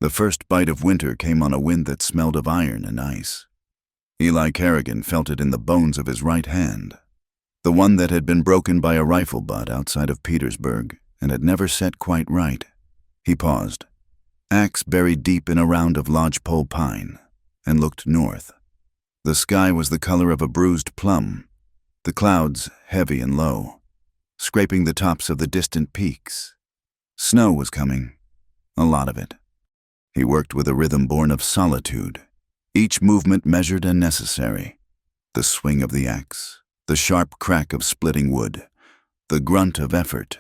The first bite of winter came on a wind that smelled of iron and ice. Eli Kerrigan felt it in the bones of his right hand, the one that had been broken by a rifle butt outside of Petersburg and had never set quite right. He paused, axe buried deep in a round of lodgepole pine, and looked north. The sky was the color of a bruised plum, the clouds heavy and low, scraping the tops of the distant peaks. Snow was coming, a lot of it. He worked with a rhythm born of solitude, each movement measured and necessary. The swing of the axe, the sharp crack of splitting wood, the grunt of effort.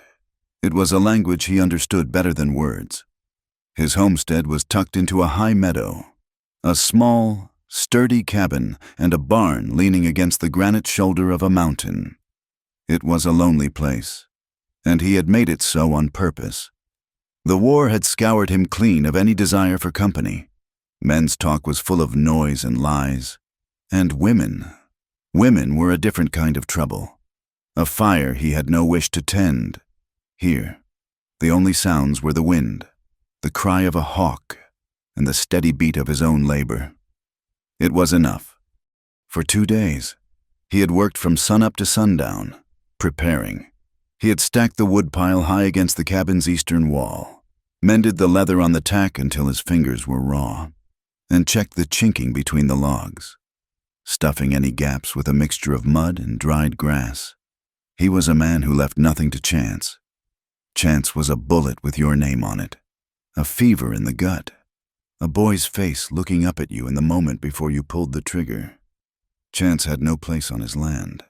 It was a language he understood better than words. His homestead was tucked into a high meadow, a small, sturdy cabin and a barn leaning against the granite shoulder of a mountain. It was a lonely place, and he had made it so on purpose. The war had scoured him clean of any desire for company. Men's talk was full of noise and lies. And women. Women were a different kind of trouble. A fire he had no wish to tend. Here, the only sounds were the wind, the cry of a hawk, and the steady beat of his own labor. It was enough. For 2 days, he had worked from sunup to sundown, preparing. He had stacked the woodpile high against the cabin's eastern wall, mended the leather on the tack until his fingers were raw, and checked the chinking between the logs, stuffing any gaps with a mixture of mud and dried grass. He was a man who left nothing to chance. Chance was a bullet with your name on it, a fever in the gut, a boy's face looking up at you in the moment before you pulled the trigger. Chance had no place on his land.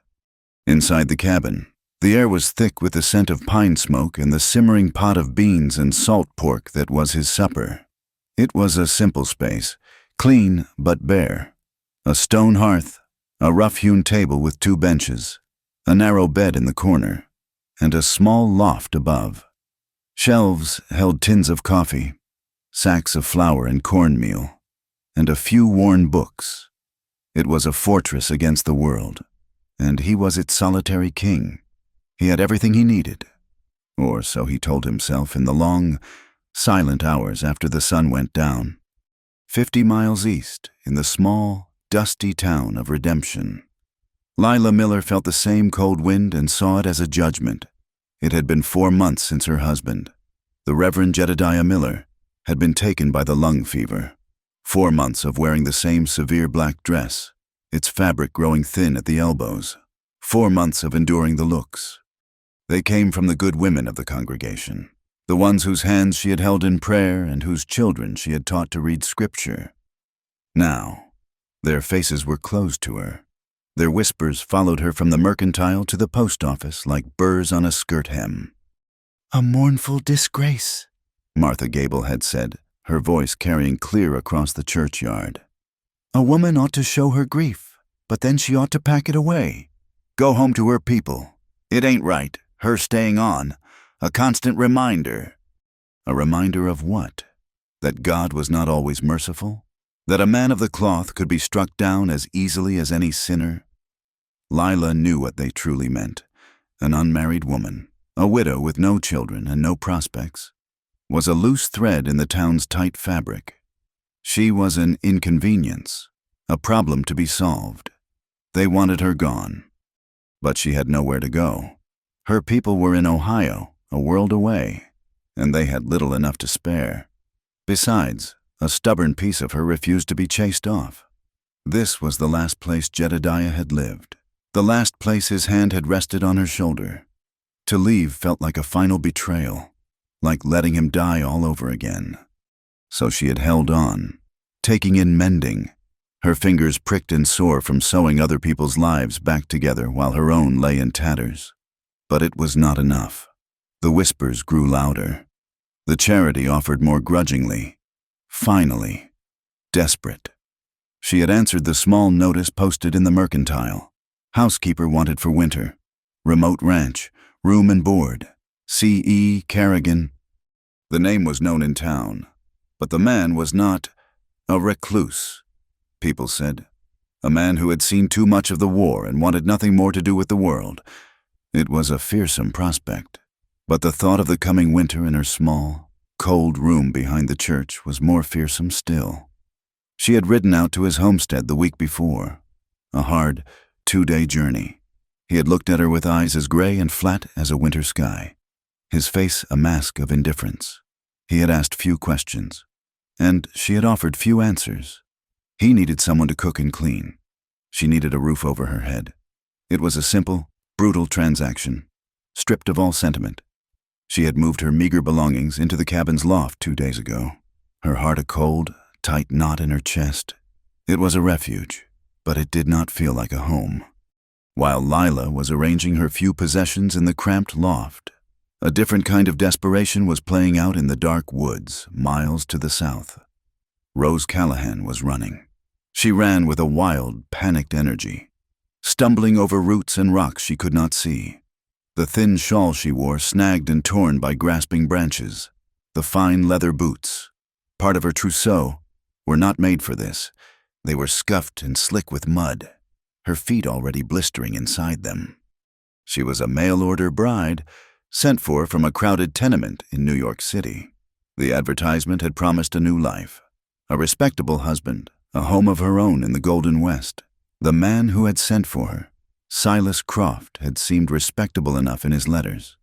Inside the cabin, the air was thick with the scent of pine smoke and the simmering pot of beans and salt pork that was his supper. It was a simple space, clean but bare. A stone hearth, a rough-hewn table with 2 benches, a narrow bed in the corner, and a small loft above. Shelves held tins of coffee, sacks of flour and cornmeal, and a few worn books. It was a fortress against the world, and he was its solitary king. He had everything he needed, or so he told himself in the long, silent hours after the sun went down. 50 miles east, in the small, dusty town of Redemption. Lila Miller felt the same cold wind and saw it as a judgment. It had been 4 months since her husband, the Reverend Jedediah Miller, had been taken by the lung fever. 4 months of wearing the same severe black dress, its fabric growing thin at the elbows. 4 months of enduring the looks. They came from the good women of the congregation, the ones whose hands she had held in prayer and whose children she had taught to read scripture. Now, their faces were closed to her. Their whispers followed her from the mercantile to the post office like burrs on a skirt hem. "A mournful disgrace," Martha Gable had said, her voice carrying clear across the churchyard. "A woman ought to show her grief, but then she ought to pack it away. Go home to her people. It ain't right, her staying on. A constant reminder." A reminder of what? That God was not always merciful? That a man of the cloth could be struck down as easily as any sinner? Lila knew what they truly meant. An unmarried woman, a widow with no children and no prospects, was a loose thread in the town's tight fabric. She was an inconvenience, a problem to be solved. They wanted her gone. But she had nowhere to go. Her people were in Ohio, a world away, and they had little enough to spare. Besides, a stubborn piece of her refused to be chased off. This was the last place Jedediah had lived, the last place his hand had rested on her shoulder. To leave felt like a final betrayal, like letting him die all over again. So she had held on, taking in mending, her fingers pricked and sore from sewing other people's lives back together while her own lay in tatters. But it was not enough. The whispers grew louder. The charity offered more grudgingly. Finally, desperate. She had answered the small notice posted in the mercantile. Housekeeper wanted for winter. Remote ranch, room and board. C.E. Kerrigan. The name was known in town, but the man was not a recluse, people said. A man who had seen too much of the war and wanted nothing more to do with the world. It was a fearsome prospect, but the thought of the coming winter in her small, cold room behind the church was more fearsome still. She had ridden out to his homestead the week before, a hard, 2-day journey. He had looked at her with eyes as gray and flat as a winter sky, his face a mask of indifference. He had asked few questions, and she had offered few answers. He needed someone to cook and clean. She needed a roof over her head. It was a simple, brutal transaction, stripped of all sentiment. She had moved her meager belongings into the cabin's loft 2 days ago, her heart a cold, tight knot in her chest. It was a refuge, but it did not feel like a home. While Lila was arranging her few possessions in the cramped loft, a different kind of desperation was playing out in the dark woods, miles to the south. Rose Callahan was running. She ran with a wild, panicked energy, stumbling over roots and rocks she could not see. The thin shawl she wore snagged and torn by grasping branches. The fine leather boots, part of her trousseau, were not made for this. They were scuffed and slick with mud, her feet already blistering inside them. She was a mail-order bride, sent for from a crowded tenement in New York City. The advertisement had promised a new life, a respectable husband, a home of her own in the Golden West. The man who had sent for her, Silas Croft, had seemed respectable enough in his letters,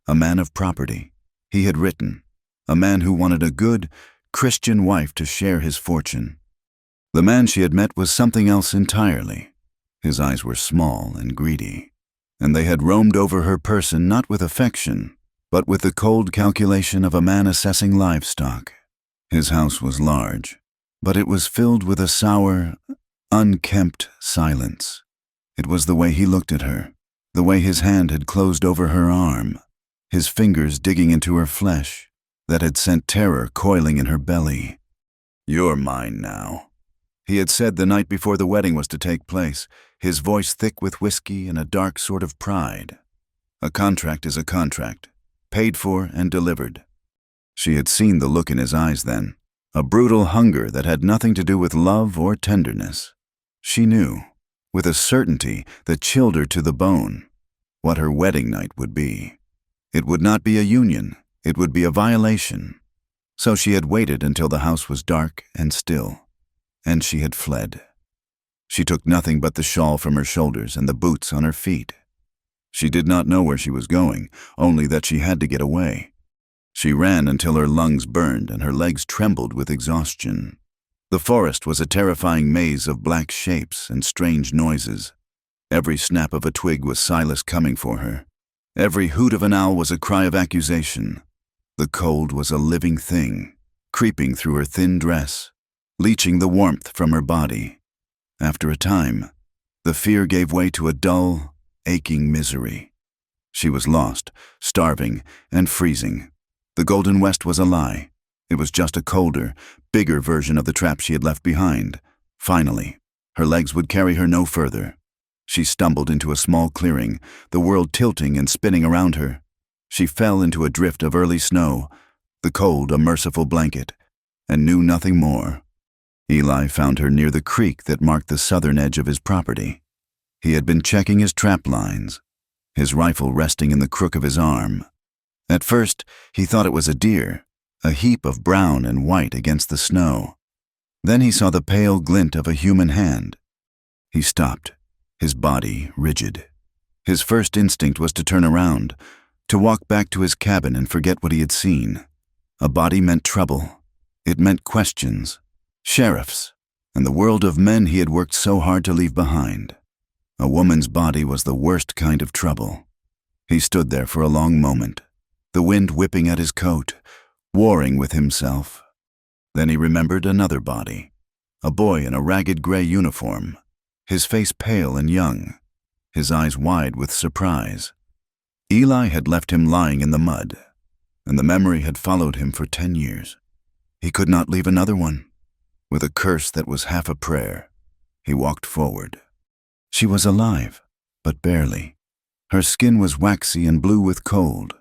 a man of property. He had written, a man who wanted a good, Christian wife to share his fortune. The man she had met was something else entirely. His eyes were small and greedy, and they had roamed over her person not with affection, but with the cold calculation of a man assessing livestock. His house was large, but it was filled with a sour, unkempt silence. It was the way he looked at her, the way his hand had closed over her arm, his fingers digging into her flesh, that had sent terror coiling in her belly. "You're mine now," he had said the night before the wedding was to take place, his voice thick with whiskey and a dark sort of pride. A contract is a contract, paid for and delivered. She had seen the look in his eyes then, a brutal hunger that had nothing to do with love or tenderness. She knew, with a certainty that chilled her to the bone, what her wedding night would be. It would not be a union, it would be a violation. So she had waited until the house was dark and still, and she had fled. She took nothing but the shawl from her shoulders and the boots on her feet. She did not know where she was going, only that she had to get away. She ran until her lungs burned and her legs trembled with exhaustion. The forest was a terrifying maze of black shapes and strange noises. Every snap of a twig was Silas coming for her. Every hoot of an owl was a cry of accusation. The cold was a living thing, creeping through her thin dress, leaching the warmth from her body. After a time, the fear gave way to a dull, aching misery. She was lost, starving, and freezing. The Golden West was a lie. It was just a colder, bigger version of the trap she had left behind. Finally, her legs would carry her no further. She stumbled into a small clearing, the world tilting and spinning around her. She fell into a drift of early snow, the cold a merciful blanket, and knew nothing more. Eli found her near the creek that marked the southern edge of his property. He had been checking his trap lines, his rifle resting in the crook of his arm. At first, he thought it was a deer, a heap of brown and white against the snow. Then he saw the pale glint of a human hand. He stopped, his body rigid. His first instinct was to turn around, to walk back to his cabin and forget what he had seen. A body meant trouble. It meant questions, sheriffs, and the world of men he had worked so hard to leave behind. A woman's body was the worst kind of trouble. He stood there for a long moment, the wind whipping at his coat, warring with himself. Then he remembered another body, a boy in a ragged gray uniform, his face pale and young, his eyes wide with surprise. Eli had left him lying in the mud, and the memory had followed him for 10 years. He could not leave another one. With a curse that was half a prayer, he walked forward. She was alive, but barely. Her skin was waxy and blue with cold,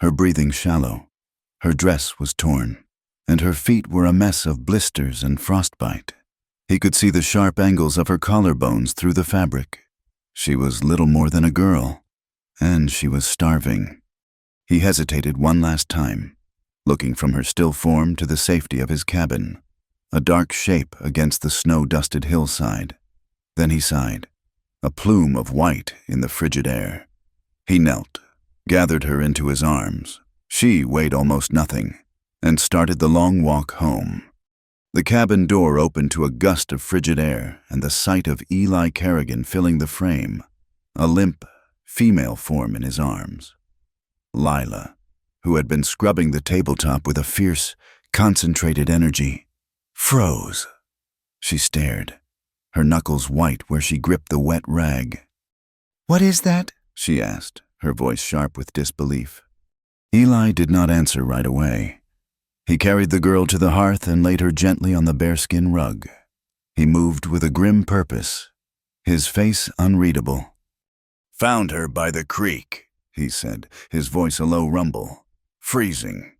her breathing shallow. Her dress was torn, and her feet were a mess of blisters and frostbite. He could see the sharp angles of her collarbones through the fabric. She was little more than a girl, and she was starving. He hesitated one last time. looking from her still form to the safety of his cabin, a dark shape against the snow-dusted hillside. Then he sighed, a plume of white in the frigid air. He knelt, gathered her into his arms. She weighed almost nothing, and started the long walk home. The cabin door opened to a gust of frigid air and the sight of Eli Kerrigan filling the frame, a limp, female form in his arms. Lila, who had been scrubbing the tabletop with a fierce, concentrated energy, froze. She stared, her knuckles white where she gripped the wet rag. "What is that?" she asked, her voice sharp with disbelief. Eli did not answer right away. He carried the girl to the hearth and laid her gently on the bearskin rug. He moved with a grim purpose, his face unreadable. "Found her by the creek," he said, his voice a low rumble. "Freezing."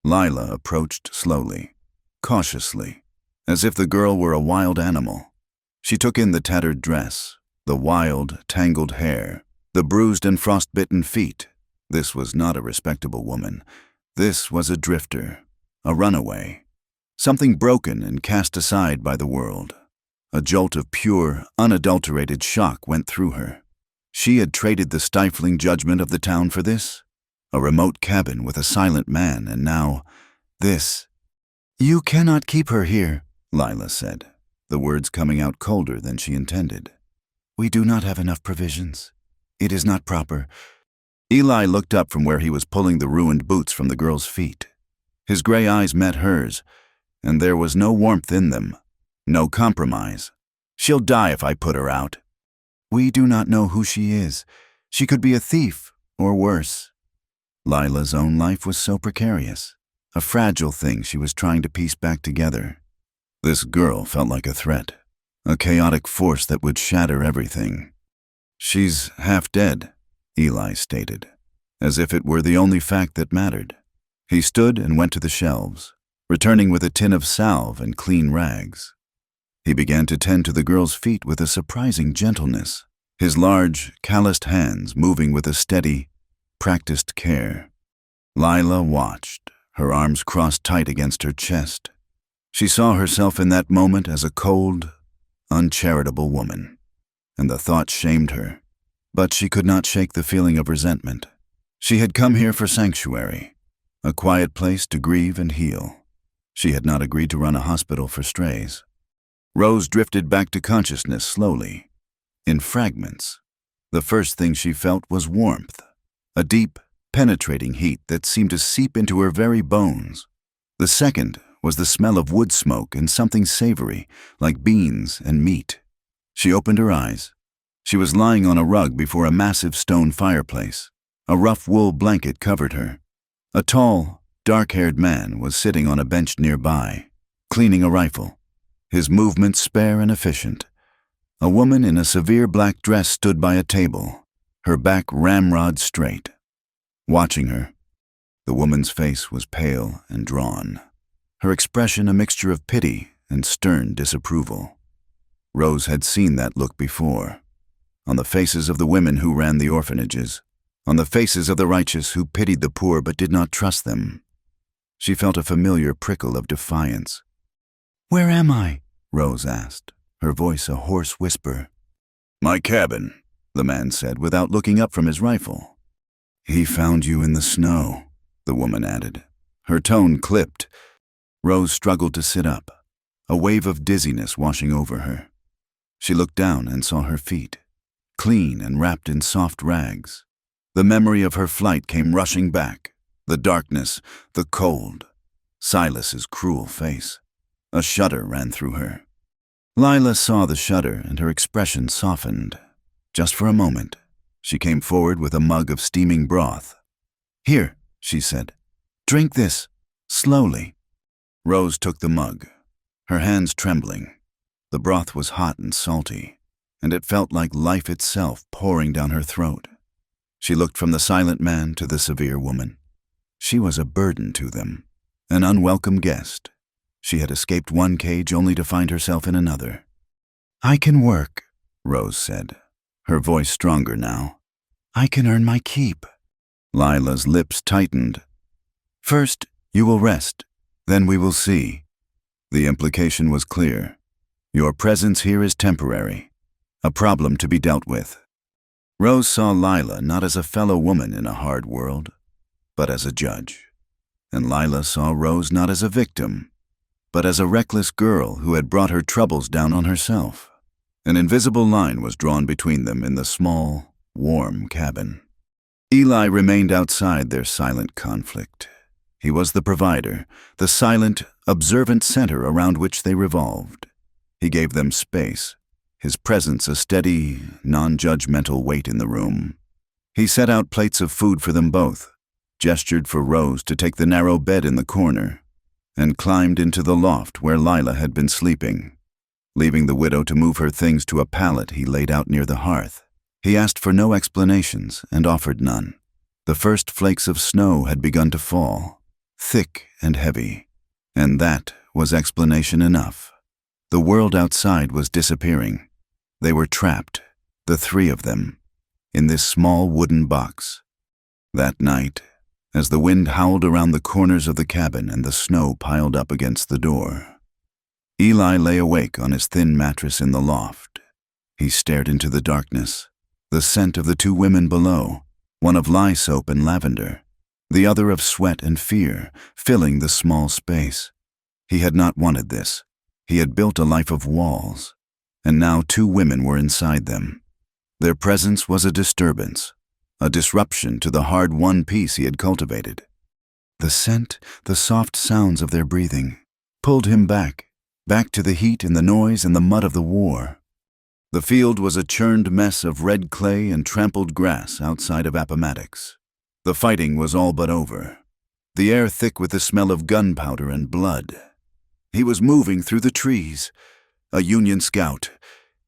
Lila approached slowly, cautiously, as if the girl were a wild animal. She took in the tattered dress, the wild, tangled hair, the bruised and frost-bitten feet. This was not a respectable woman. This was a drifter, a runaway, something broken and cast aside by the world. A jolt of pure, unadulterated shock went through her. She had traded the stifling judgment of the town for this, a remote cabin with a silent man, and now, this. "You cannot keep her here," Lila said, the words coming out colder than she intended. "We do not have enough provisions. It is not proper." Eli looked up from where he was pulling the ruined boots from the girl's feet. His gray eyes met hers, and there was no warmth in them, no compromise. "She'll die if I put her out." "We do not know who she is. She could be a thief, or worse." Lila's own life was so precarious, a fragile thing she was trying to piece back together. This girl felt like a threat, a chaotic force that would shatter everything. "She's half dead," Eli stated, as if it were the only fact that mattered. He stood and went to the shelves, returning with a tin of salve and clean rags. He began to tend to the girl's feet with a surprising gentleness, his large, calloused hands moving with a steady, practiced care. Lila watched, her arms crossed tight against her chest. She saw herself in that moment as a cold, uncharitable woman, and the thought shamed her. But she could not shake the feeling of resentment. She had come here for sanctuary, a quiet place to grieve and heal. She had not agreed to run a hospital for strays. Rose drifted back to consciousness slowly, in fragments. The first thing she felt was warmth, a deep, penetrating heat that seemed to seep into her very bones. The second was the smell of wood smoke and something savory, like beans and meat. She opened her eyes. She was lying on a rug before a massive stone fireplace. A rough wool blanket covered her. A tall, dark-haired man was sitting on a bench nearby, cleaning a rifle, his movements spare and efficient. A woman in a severe black dress stood by a table, her back ramrod straight. Watching her, the woman's face was pale and drawn, her expression a mixture of pity and stern disapproval. Rose had seen that look before, on the faces of the women who ran the orphanages, on the faces of the righteous who pitied the poor but did not trust them. She felt a familiar prickle of defiance. "Where am I?" Rose asked, her voice a hoarse whisper. "My cabin," the man said without looking up from his rifle. "He found you in the snow," the woman added. Her tone clipped. Rose struggled to sit up, a wave of dizziness washing over her. She looked down and saw her feet, clean and wrapped in soft rags. The memory of her flight came rushing back, the darkness, the cold, Silas's cruel face. A shudder ran through her. Lila saw the shudder and her expression softened. Just for a moment, she came forward with a mug of steaming broth. "Here," she said. "Drink this, slowly." Rose took the mug, her hands trembling. The broth was hot and salty, and it felt like life itself pouring down her throat. She looked from the silent man to the severe woman. She was a burden to them, an unwelcome guest. She had escaped one cage only to find herself in another. "I can work," Rose said, her voice stronger now. "I can earn my keep." Lila's lips tightened. "First, You will rest, then we will see. The implication was clear. Your presence here is temporary, a problem to be dealt with. Rose saw Lila not as a fellow woman in a hard world, but as a judge. And Lila saw Rose not as a victim, but as a reckless girl who had brought her troubles down on herself. An invisible line was drawn between them in the small, warm cabin. Eli remained outside their silent conflict. He was the provider, the silent, observant center around which they revolved. He gave them space, his presence a steady, non-judgmental weight in the room. He set out plates of food for them both, gestured for Rose to take the narrow bed in the corner, and climbed into the loft where Lila had been sleeping. Leaving the widow to move her things to a pallet he laid out near the hearth, he asked for no explanations and offered none. The first flakes of snow had begun to fall, thick and heavy, and that was explanation enough. The world outside was disappearing. They were trapped, the three of them, in this small wooden box. That night, as the wind howled around the corners of the cabin and the snow piled up against the door, Eli lay awake on his thin mattress in the loft. He stared into the darkness, the scent of the two women below, one of lye soap and lavender, the other of sweat and fear, filling the small space. He had not wanted this. He had built a life of walls, and now two women were inside them. Their presence was a disturbance, a disruption to the hard-won peace he had cultivated. The scent, the soft sounds of their breathing, pulled him back to the heat and the noise and the mud of the war. The field was a churned mess of red clay and trampled grass outside of Appomattox. The fighting was all but over, the air thick with the smell of gunpowder and blood. He was moving through the trees, a Union scout,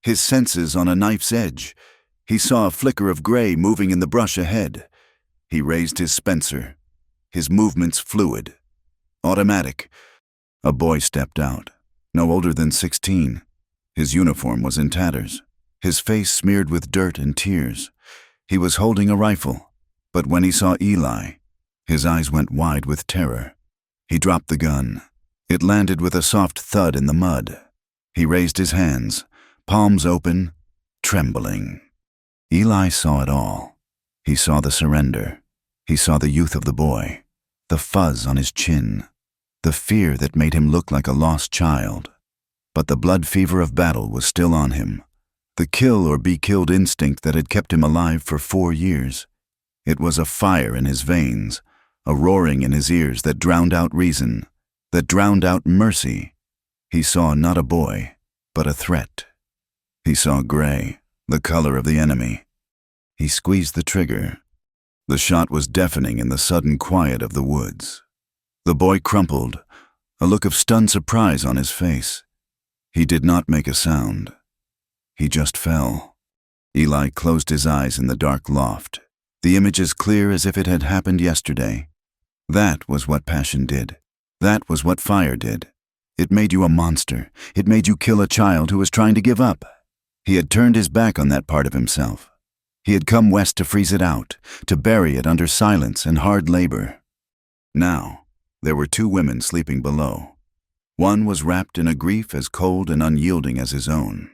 his senses on a knife's edge. He saw a flicker of gray moving in the brush ahead. He raised his Spencer, his movements fluid, automatic. A boy stepped out, no older than 16. His uniform was in tatters, his face smeared with dirt and tears. He was holding a rifle, but when he saw Eli, his eyes went wide with terror. He dropped the gun. It landed with a soft thud in the mud. He raised his hands, palms open, trembling. Eli saw it all. He saw the surrender. He saw the youth of the boy, the fuzz on his chin, the fear that made him look like a lost child. But the blood fever of battle was still on him, the kill or be killed instinct that had kept him alive for 4 years. It was a fire in his veins, a roaring in his ears that drowned out reason, that drowned out mercy. He saw not a boy, but a threat. He saw gray, the color of the enemy. He squeezed the trigger. The shot was deafening in the sudden quiet of the woods. The boy crumpled, a look of stunned surprise on his face. He did not make a sound. He just fell. Eli closed his eyes in the dark loft, the image as clear as if it had happened yesterday. That was what passion did. That was what fire did. It made you a monster. It made you kill a child who was trying to give up. He had turned his back on that part of himself. He had come west to freeze it out, to bury it under silence and hard labor. Now, there were two women sleeping below. One was wrapped in a grief as cold and unyielding as his own.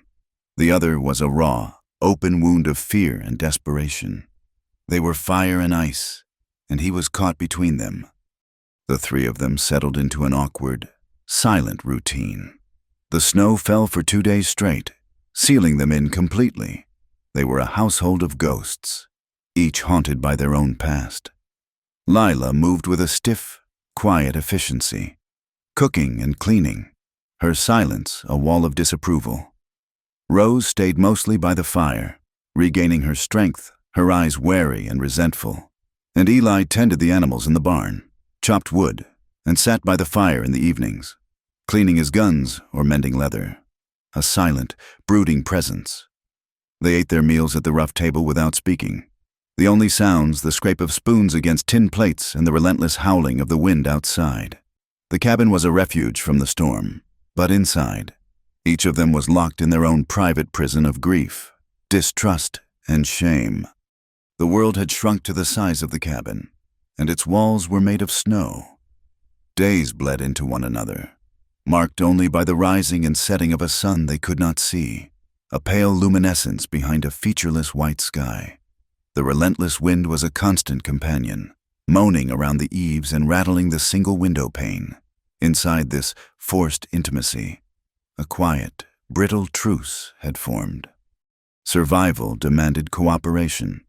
The other was a raw, open wound of fear and desperation. They were fire and ice, and he was caught between them. The three of them settled into an awkward, silent routine. The snow fell for 2 days straight, sealing them in completely. They were a household of ghosts, each haunted by their own past. Lila moved with a stiff, quiet efficiency, cooking and cleaning, her silence a wall of disapproval. Rose stayed mostly by the fire, regaining her strength, her eyes wary and resentful. And Eli tended the animals in the barn, chopped wood, and sat by the fire in the evenings, cleaning his guns or mending leather. A silent, brooding presence. They ate their meals at the rough table without speaking. The only sounds, the scrape of spoons against tin plates and the relentless howling of the wind outside. The cabin was a refuge from the storm, but inside, each of them was locked in their own private prison of grief, distrust, and shame. The world had shrunk to the size of the cabin, and its walls were made of snow. Days bled into one another, marked only by the rising and setting of a sun they could not see, a pale luminescence behind a featureless white sky. The relentless wind was a constant companion, moaning around the eaves and rattling the single window pane. Inside this forced intimacy, a quiet, brittle truce had formed. Survival demanded cooperation.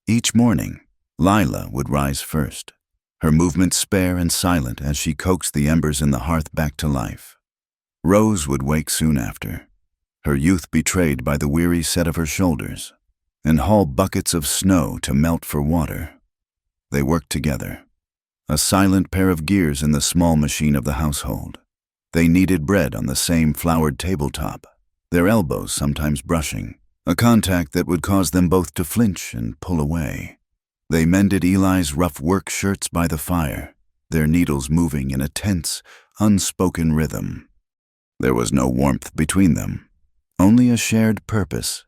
Each morning, Lila would rise first, her movements spare and silent as she coaxed the embers in the hearth back to life. Rose would wake soon after, her youth betrayed by the weary set of her shoulders, and haul buckets of snow to melt for water. They worked together, a silent pair of gears in the small machine of the household. They kneaded bread on the same floured tabletop, their elbows sometimes brushing, a contact that would cause them both to flinch and pull away. They mended Eli's rough work shirts by the fire, their needles moving in a tense, unspoken rhythm. There was no warmth between them, only a shared purpose.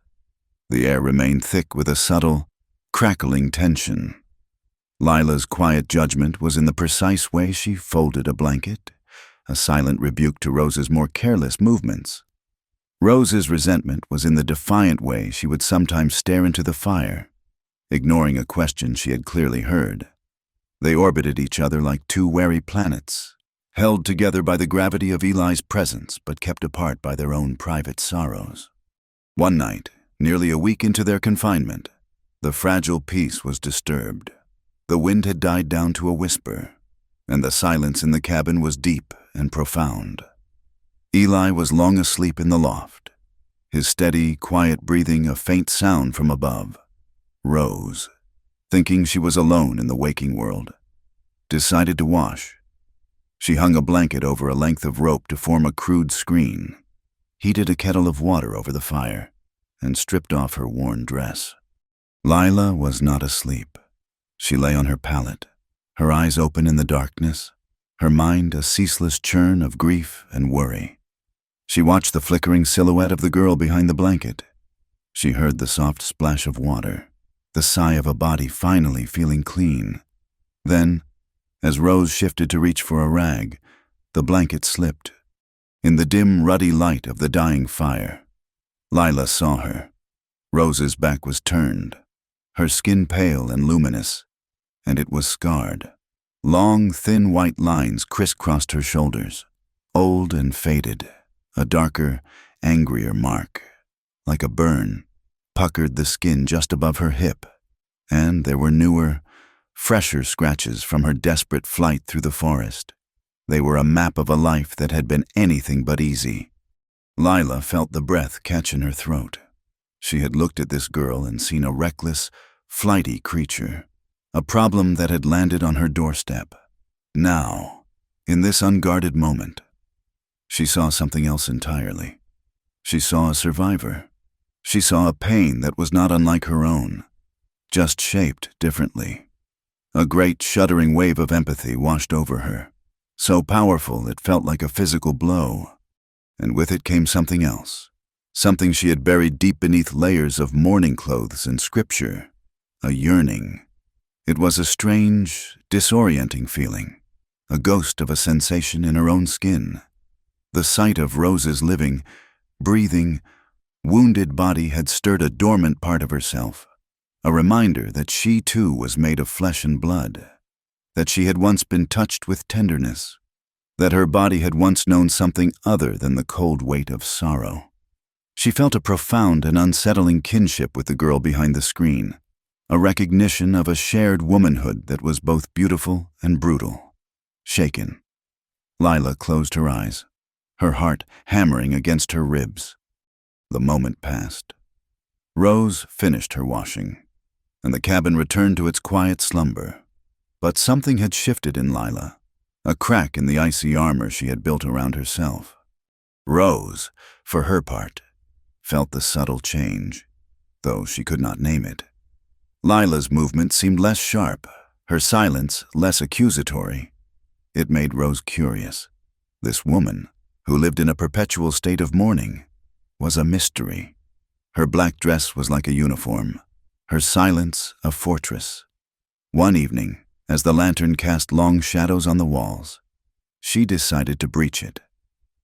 The air remained thick with a subtle, crackling tension. Lila's quiet judgment was in the precise way she folded a blanket, a silent rebuke to Rose's more careless movements. Rose's resentment was in the defiant way she would sometimes stare into the fire, ignoring a question she had clearly heard. They orbited each other like two wary planets, held together by the gravity of Eli's presence but kept apart by their own private sorrows. One night, nearly a week into their confinement, the fragile peace was disturbed. The wind had died down to a whisper, and the silence in the cabin was deep and profound. Eli was long asleep in the loft, his steady, quiet breathing a faint sound from above. Rose, thinking she was alone in the waking world, decided to wash. She hung a blanket over a length of rope to form a crude screen, heated a kettle of water over the fire, and stripped off her worn dress. Lila was not asleep. She lay on her pallet, her eyes open in the darkness, her mind a ceaseless churn of grief and worry. She watched the flickering silhouette of the girl behind the blanket. She heard the soft splash of water, the sigh of a body finally feeling clean. Then, as Rose shifted to reach for a rag, the blanket slipped. In the dim, ruddy light of the dying fire, Lila saw her. Rose's back was turned, her skin pale and luminous, and it was scarred. Long, thin white lines crisscrossed her shoulders, old and faded. A darker, angrier mark, like a burn, puckered the skin just above her hip, and there were newer, fresher scratches from her desperate flight through the forest. They were a map of a life that had been anything but easy. Lila felt the breath catch in her throat. She had looked at this girl and seen a reckless, flighty creature, a problem that had landed on her doorstep. Now, in this unguarded moment, she saw something else entirely. She saw a survivor. She saw a pain that was not unlike her own, just shaped differently. A great shuddering wave of empathy washed over her, so powerful it felt like a physical blow. And with it came something else, something she had buried deep beneath layers of mourning clothes and scripture, a yearning. It was a strange, disorienting feeling, a ghost of a sensation in her own skin. The sight of Rose's living, breathing, wounded body had stirred a dormant part of herself, a reminder that she too was made of flesh and blood, that she had once been touched with tenderness, that her body had once known something other than the cold weight of sorrow. She felt a profound and unsettling kinship with the girl behind the screen, a recognition of a shared womanhood that was both beautiful and brutal. Shaken, Lila closed her eyes, her heart hammering against her ribs. The moment passed. Rose finished her washing, and the cabin returned to its quiet slumber. But something had shifted in Lila, a crack in the icy armor she had built around herself. Rose, for her part, felt the subtle change, though she could not name it. Lila's movement seemed less sharp, her silence less accusatory. It made Rose curious. This woman, who lived in a perpetual state of mourning, was a mystery. Her black dress was like a uniform, her silence a fortress. One evening, as the lantern cast long shadows on the walls, She decided to breach it.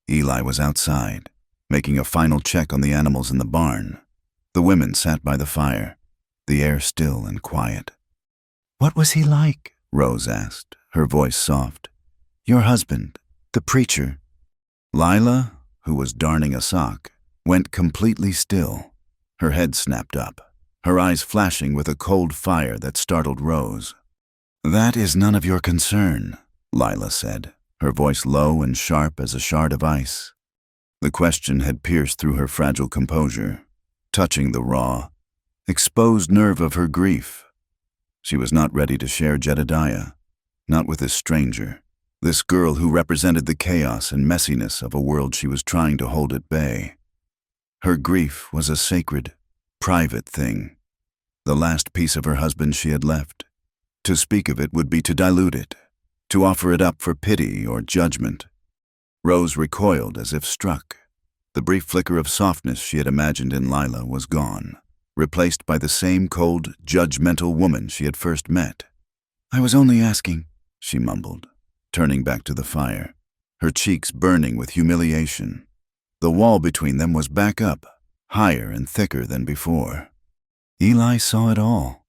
Eli was outside, making a final check on the animals in the barn. The women sat by the fire, the air still and quiet. "What was he like?" Rose asked, her voice soft. "Your husband, the preacher." Lila, who was darning a sock, went completely still. Her head snapped up, her eyes flashing with a cold fire that startled Rose. "That is none of your concern," Lila said, her voice low and sharp as a shard of ice. The question had pierced through her fragile composure, touching the raw, exposed nerve of her grief. She was not ready to share Jedediah, not with this stranger, this girl who represented the chaos and messiness of a world she was trying to hold at bay. Her grief was a sacred, private thing, the last piece of her husband she had left. To speak of it would be to dilute it, to offer it up for pity or judgment. Rose recoiled as if struck. The brief flicker of softness she had imagined in Lila was gone, replaced by the same cold, judgmental woman she had first met. "I was only asking," she mumbled, turning back to the fire, her cheeks burning with humiliation. The wall between them was back up, higher and thicker than before. Eli saw it all.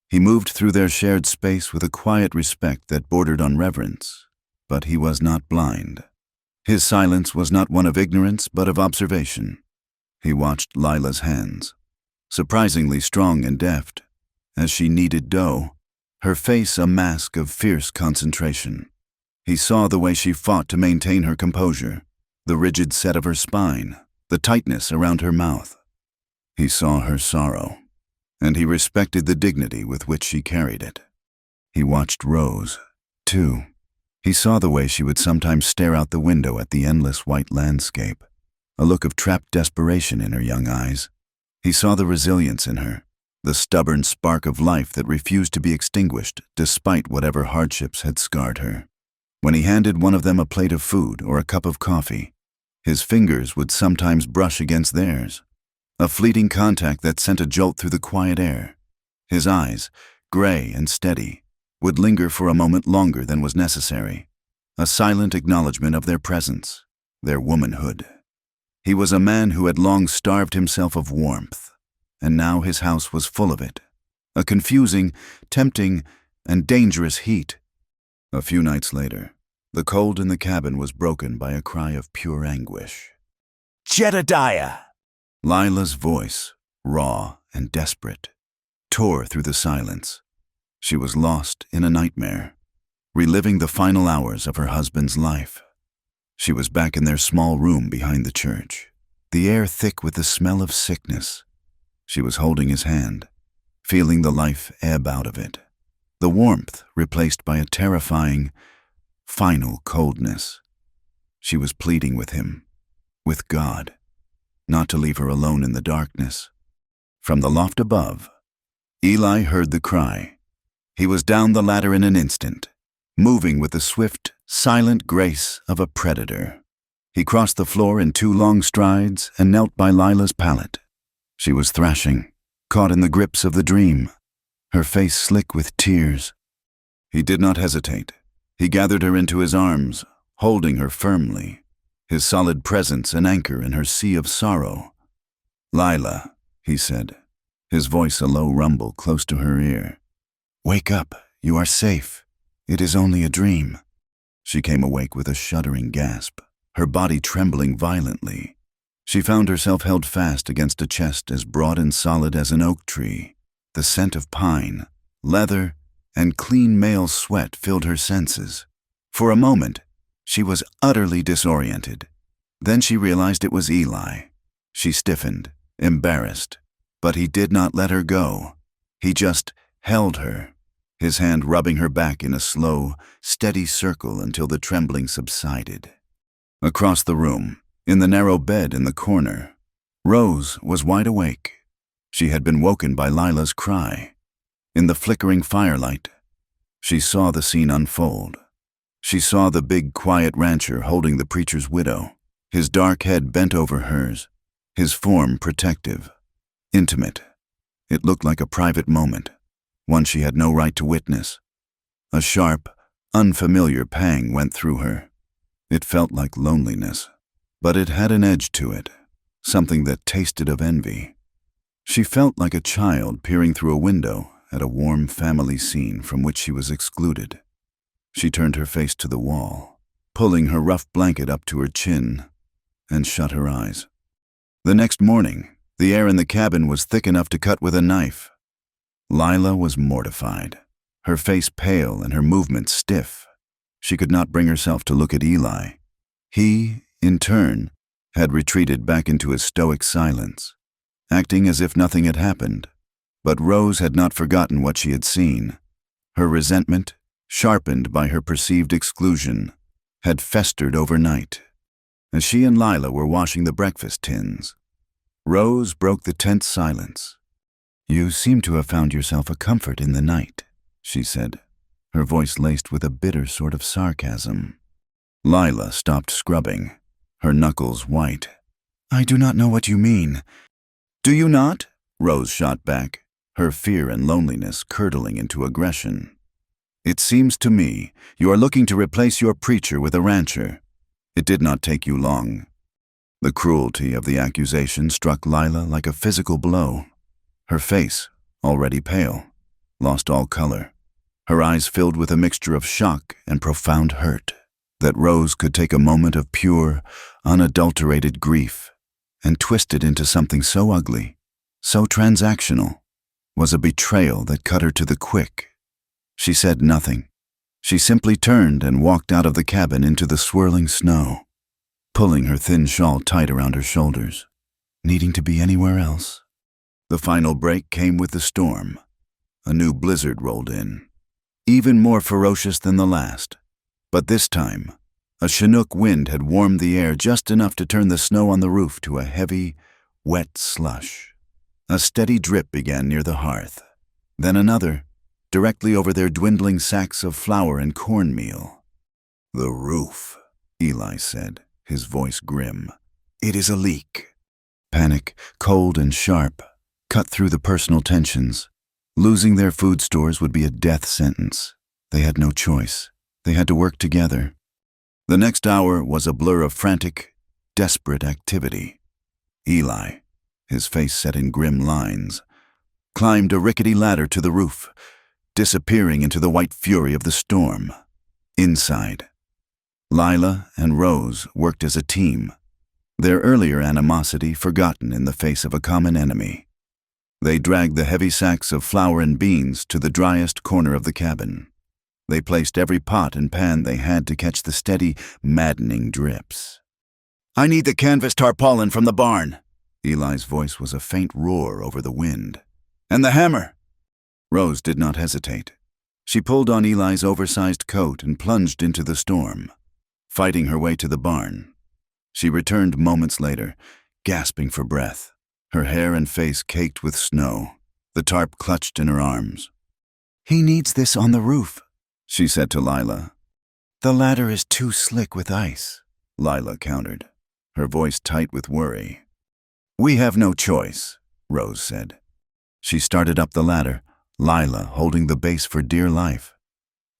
He moved through their shared space with a quiet respect that bordered on reverence, but he was not blind. His silence was not one of ignorance, but of observation. He watched Lila's hands, surprisingly strong and deft, as she kneaded dough, her face a mask of fierce concentration. He saw the way she fought to maintain her composure, the rigid set of her spine, the tightness around her mouth. He saw her sorrow, and he respected the dignity with which she carried it. He watched Rose, too. He saw the way she would sometimes stare out the window at the endless white landscape, a look of trapped desperation in her young eyes. He saw the resilience in her, the stubborn spark of life that refused to be extinguished despite whatever hardships had scarred her. When he handed one of them a plate of food or a cup of coffee, his fingers would sometimes brush against theirs, a fleeting contact that sent a jolt through the quiet air. His eyes, gray and steady, would linger for a moment longer than was necessary, a silent acknowledgement of their presence, their womanhood. He was a man who had long starved himself of warmth, and now his house was full of it, a confusing, tempting, and dangerous heat. A few nights later, the cold in the cabin was broken by a cry of pure anguish. "Jedediah!" Lila's voice, raw and desperate, tore through the silence. She was lost in a nightmare, reliving the final hours of her husband's life. She was back in their small room behind the church, the air thick with the smell of sickness. She was holding his hand, feeling the life ebb out of it, the warmth replaced by a terrifying, final coldness. She was pleading with him, with God, not to leave her alone in the darkness. From the loft above, Eli heard the cry. He was down the ladder in an instant, moving with the swift, silent grace of a predator. He crossed the floor in 2 long strides and knelt by Lila's pallet. She was thrashing, caught in the grips of the dream, her face slick with tears. He did not hesitate. He gathered her into his arms, holding her firmly, his solid presence an anchor in her sea of sorrow. "Lila," he said, his voice a low rumble close to her ear. "Wake up, you are safe. It is only a dream." She came awake with a shuddering gasp, her body trembling violently. She found herself held fast against a chest as broad and solid as an oak tree. The scent of pine, leather, and clean male sweat filled her senses. For a moment, she was utterly disoriented. Then she realized it was Eli. She stiffened, embarrassed, but he did not let her go. He just held her, his hand rubbing her back in a slow, steady circle until the trembling subsided. Across the room, in the narrow bed in the corner, Rose was wide awake. She had been woken by Lila's cry. In the flickering firelight, she saw the scene unfold. She saw the big, quiet rancher holding the preacher's widow, his dark head bent over hers, his form protective, intimate. It looked like a private moment, one she had no right to witness. A sharp, unfamiliar pang went through her. It felt like loneliness, but it had an edge to it, something that tasted of envy. She felt like a child peering through a window at a warm family scene from which she was excluded. She turned her face to the wall, pulling her rough blanket up to her chin, and shut her eyes. The next morning, the air in the cabin was thick enough to cut with a knife. Lila was mortified, her face pale and her movements stiff. She could not bring herself to look at Eli. He, in turn, had retreated back into his stoic silence, acting as if nothing had happened. But Rose had not forgotten what she had seen. Her resentment, sharpened by her perceived exclusion, had festered overnight. As she and Lila were washing the breakfast tins, Rose broke the tense silence. "You seem to have found yourself a comfort in the night," she said, her voice laced with a bitter sort of sarcasm. Lila stopped scrubbing, her knuckles white. "I do not know what you mean." "Do you not?" Rose shot back, her fear and loneliness curdling into aggression. "It seems to me you are looking to replace your preacher with a rancher. It did not take you long." The cruelty of the accusation struck Lila like a physical blow. Her face, already pale, lost all color. Her eyes filled with a mixture of shock and profound hurt. That Rose could take a moment of pure, unadulterated grief and twist it into something so ugly, so transactional, was a betrayal that cut her to the quick. She said nothing. She simply turned and walked out of the cabin into the swirling snow, pulling her thin shawl tight around her shoulders, needing to be anywhere else. The final break came with the storm. A new blizzard rolled in, even more ferocious than the last. But this time, a Chinook wind had warmed the air just enough to turn the snow on the roof to a heavy, wet slush. A steady drip began near the hearth, then another, directly over their dwindling sacks of flour and cornmeal. "The roof," Eli said, his voice grim. "It is a leak." Panic, cold and sharp, cut through the personal tensions. Losing their food stores would be a death sentence. They had no choice. They had to work together. The next hour was a blur of frantic, desperate activity. Eli, his face set in grim lines, climbed a rickety ladder to the roof, disappearing into the white fury of the storm. Inside, Lila and Rose worked as a team, their earlier animosity forgotten in the face of a common enemy. They dragged the heavy sacks of flour and beans to the driest corner of the cabin. They placed every pot and pan they had to catch the steady, maddening drips. "I need the canvas tarpaulin from the barn." Eli's voice was a faint roar over the wind. "And the hammer." Rose did not hesitate. She pulled on Eli's oversized coat and plunged into the storm, fighting her way to the barn. She returned moments later, gasping for breath, her hair and face caked with snow, the tarp clutched in her arms. "He needs this on the roof," she said to Lila. "The ladder is too slick with ice," Lila countered, her voice tight with worry. "We have no choice," Rose said. She started up the ladder, Lila holding the base for dear life.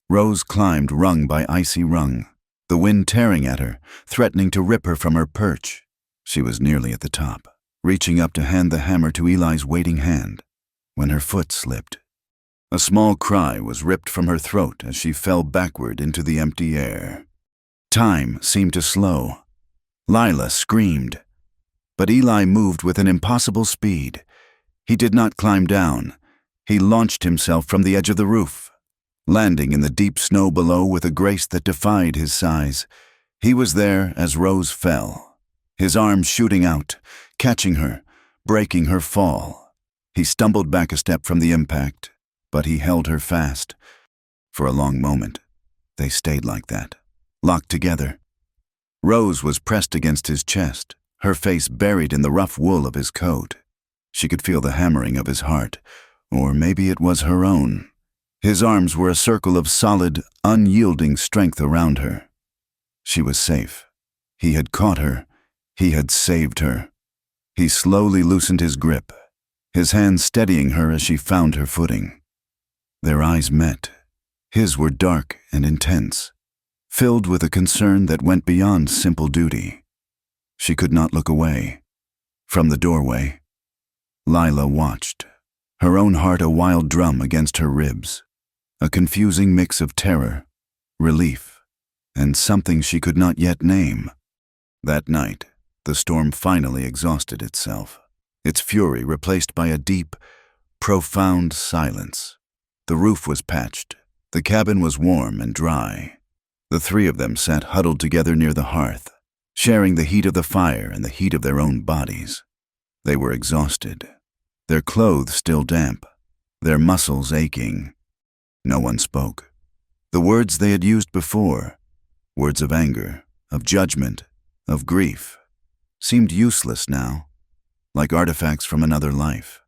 Rose climbed rung by icy rung, the wind tearing at her, threatening to rip her from her perch. She was nearly at the top, reaching up to hand the hammer to Eli's waiting hand, when her foot slipped. A small cry was ripped from her throat as she fell backward into the empty air. Time seemed to slow. Lila screamed, but Eli moved with an impossible speed. He did not climb down. He launched himself from the edge of the roof, landing in the deep snow below with a grace that defied his size. He was there as Rose fell, his arms shooting out, catching her, breaking her fall. He stumbled back a step from the impact, but he held her fast. For a long moment, they stayed like that, locked together. Rose was pressed against his chest, her face buried in the rough wool of his coat. She could feel the hammering of his heart, or maybe it was her own. His arms were a circle of solid, unyielding strength around her. She was safe. He had caught her. He had saved her. He slowly loosened his grip, his hands steadying her as she found her footing. Their eyes met. His were dark and intense, filled with a concern that went beyond simple duty. She could not look away. From the doorway, Lila watched, her own heart a wild drum against her ribs, a confusing mix of terror, relief, and something she could not yet name. That night, the storm finally exhausted itself, its fury replaced by a deep, profound silence. The roof was patched, the cabin was warm and dry. The three of them sat huddled together near the hearth, sharing the heat of the fire and the heat of their own bodies. They were exhausted, their clothes still damp, their muscles aching. No one spoke. The words they had used before, words of anger, of judgment, of grief, seemed useless now, like artifacts from another life.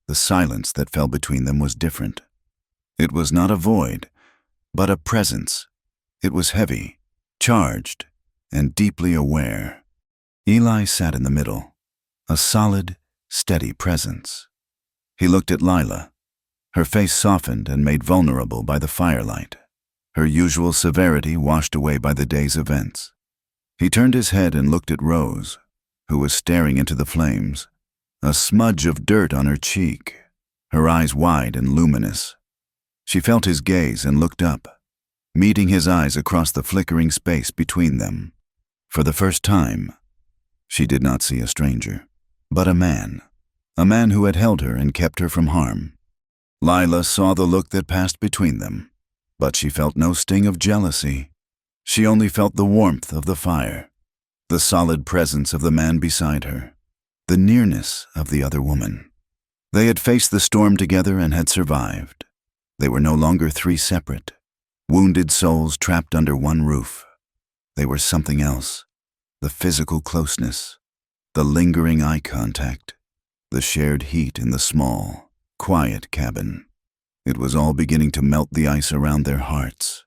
The silence that fell between them was different. It was not a void, but a presence. It was heavy, charged, and deeply aware. Eli sat in the middle, a solid, steady presence. He looked at Lila, her face softened and made vulnerable by the firelight, her usual severity washed away by the day's events. He turned his head and looked at Rose, who was staring into the flames, a smudge of dirt on her cheek, her eyes wide and luminous. She felt his gaze and looked up, meeting his eyes across the flickering space between them. For the first time, she did not see a stranger, but a man who had held her and kept her from harm. Lila saw the look that passed between them, but she felt no sting of jealousy. She only felt the warmth of the fire, the solid presence of the man beside her, the nearness of the other woman. They had faced the storm together and had survived. They were no longer three separate, wounded souls trapped under one roof. They were something else, the physical closeness, the lingering eye contact, the shared heat in the small, quiet cabin. It was all beginning to melt the ice around their hearts,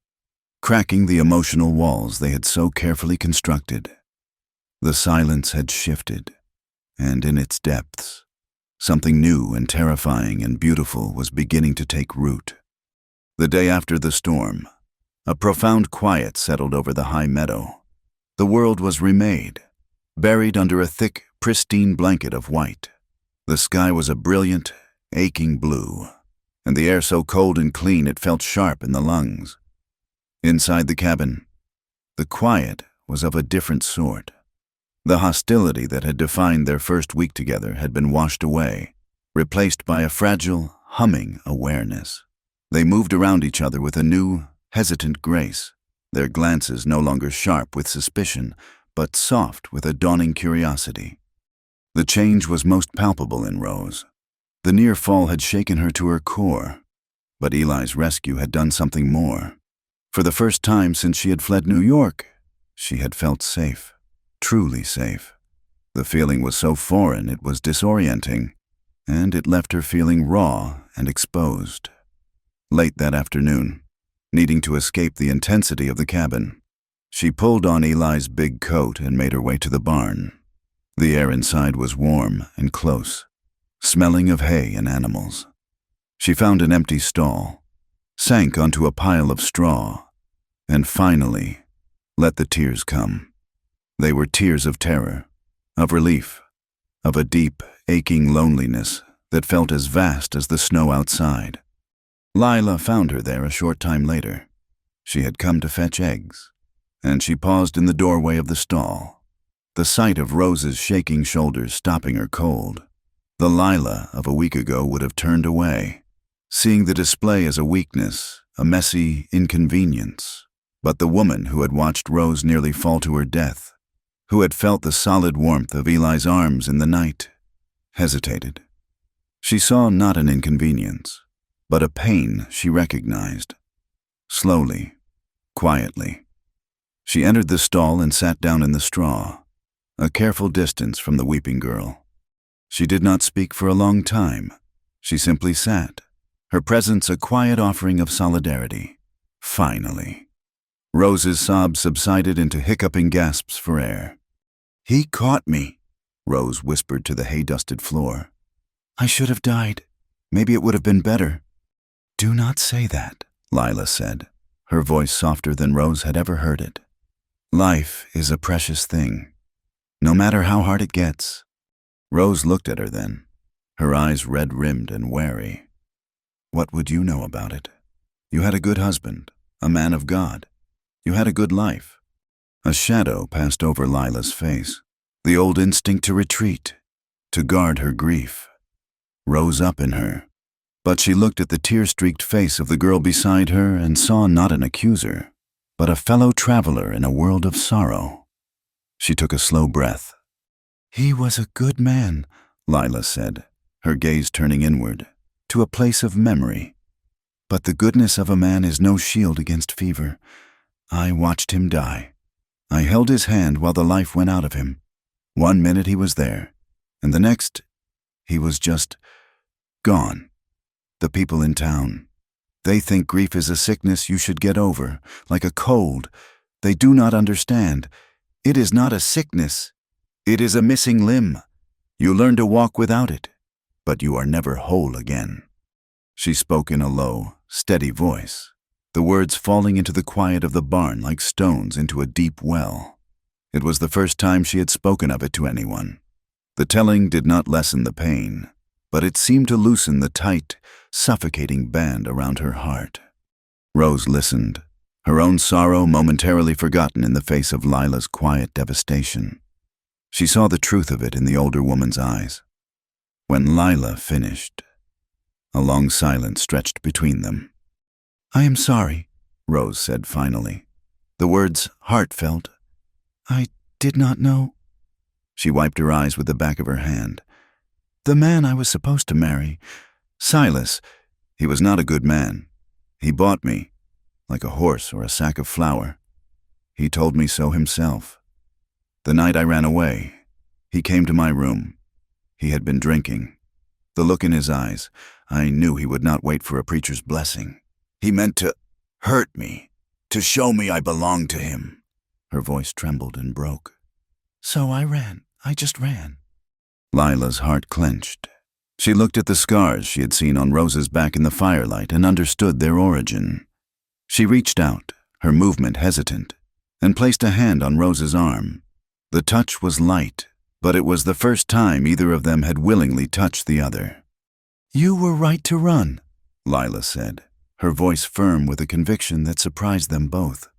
cracking the emotional walls they had so carefully constructed. The silence had shifted, and in its depths, something new and terrifying and beautiful was beginning to take root. The day after the storm, a profound quiet settled over the high meadow. The world was remade, buried under a thick, pristine blanket of white. The sky was a brilliant, aching blue, and the air so cold and clean it felt sharp in the lungs. Inside the cabin, the quiet was of a different sort. The hostility that had defined their first week together had been washed away, replaced by a fragile, humming awareness. They moved around each other with a new, hesitant grace, their glances no longer sharp with suspicion, but soft with a dawning curiosity. The change was most palpable in Rose. The near fall had shaken her to her core, but Eli's rescue had done something more. For the first time since she had fled New York, she had felt safe, truly safe. The feeling was so foreign it was disorienting, and it left her feeling raw and exposed. Late that afternoon, needing to escape the intensity of the cabin, she pulled on Eli's big coat and made her way to the barn. The air inside was warm and close, smelling of hay and animals. She found an empty stall, sank onto a pile of straw, and finally let the tears come. They were tears of terror, of relief, of a deep, aching loneliness that felt as vast as the snow outside. Lila found her there a short time later. She had come to fetch eggs, and she paused in the doorway of the stall, the sight of Rose's shaking shoulders stopping her cold. The Lila of a week ago would have turned away, seeing the display as a weakness, a messy inconvenience. But the woman who had watched Rose nearly fall to her death, who had felt the solid warmth of Eli's arms in the night, hesitated. She saw not an inconvenience, but a pain she recognized. Slowly, quietly, she entered the stall and sat down in the straw, a careful distance from the weeping girl. She did not speak for a long time. She simply sat, her presence a quiet offering of solidarity. Finally, Rose's sobs subsided into hiccuping gasps for air. "He caught me," Rose whispered to the hay-dusted floor. "I should have died. Maybe it would have been better." "Do not say that," Lila said, her voice softer than Rose had ever heard it. Life is a precious thing, no matter how hard it gets. Rose looked at her then, her eyes red-rimmed and wary. What would you know about it? You had a good husband, a man of God. You had a good life. A shadow passed over Lila's face, the old instinct to retreat, to guard her grief, rose up in her. But she looked at the tear-streaked face of the girl beside her and saw not an accuser, but a fellow traveler in a world of sorrow. She took a slow breath. "He was a good man," Lila said, her gaze turning inward, to a place of memory. "But the goodness of a man is no shield against fever. I watched him die. I held his hand while the life went out of him. 1 minute he was there, and the next, he was just gone. The people in town, they think grief is a sickness you should get over, like a cold. They do not understand. It is not a sickness. It is a missing limb. You learn to walk without it, but you are never whole again." She spoke in a low, steady voice, the words falling into the quiet of the barn like stones into a deep well. It was the first time she had spoken of it to anyone. The telling did not lessen the pain, but it seemed to loosen the tight, suffocating band around her heart. Rose listened, her own sorrow momentarily forgotten in the face of Lila's quiet devastation. She saw the truth of it in the older woman's eyes. When Lila finished, a long silence stretched between them. "I am sorry," Rose said finally, the words heartfelt. "I did not know." She wiped her eyes with the back of her hand. "The man I was supposed to marry, Silas, he was not a good man. He bought me, like a horse or a sack of flour. He told me so himself. The night I ran away, he came to my room. He had been drinking. The look in his eyes, I knew he would not wait for a preacher's blessing. He meant to hurt me, to show me I belonged to him." Her voice trembled and broke. "So I ran. I just ran." Lila's heart clenched. She looked at the scars she had seen on Rose's back in the firelight and understood their origin. She reached out, her movement hesitant, and placed a hand on Rose's arm. The touch was light, but it was the first time either of them had willingly touched the other. "You were right to run," Lila said, her voice firm with a conviction that surprised them both.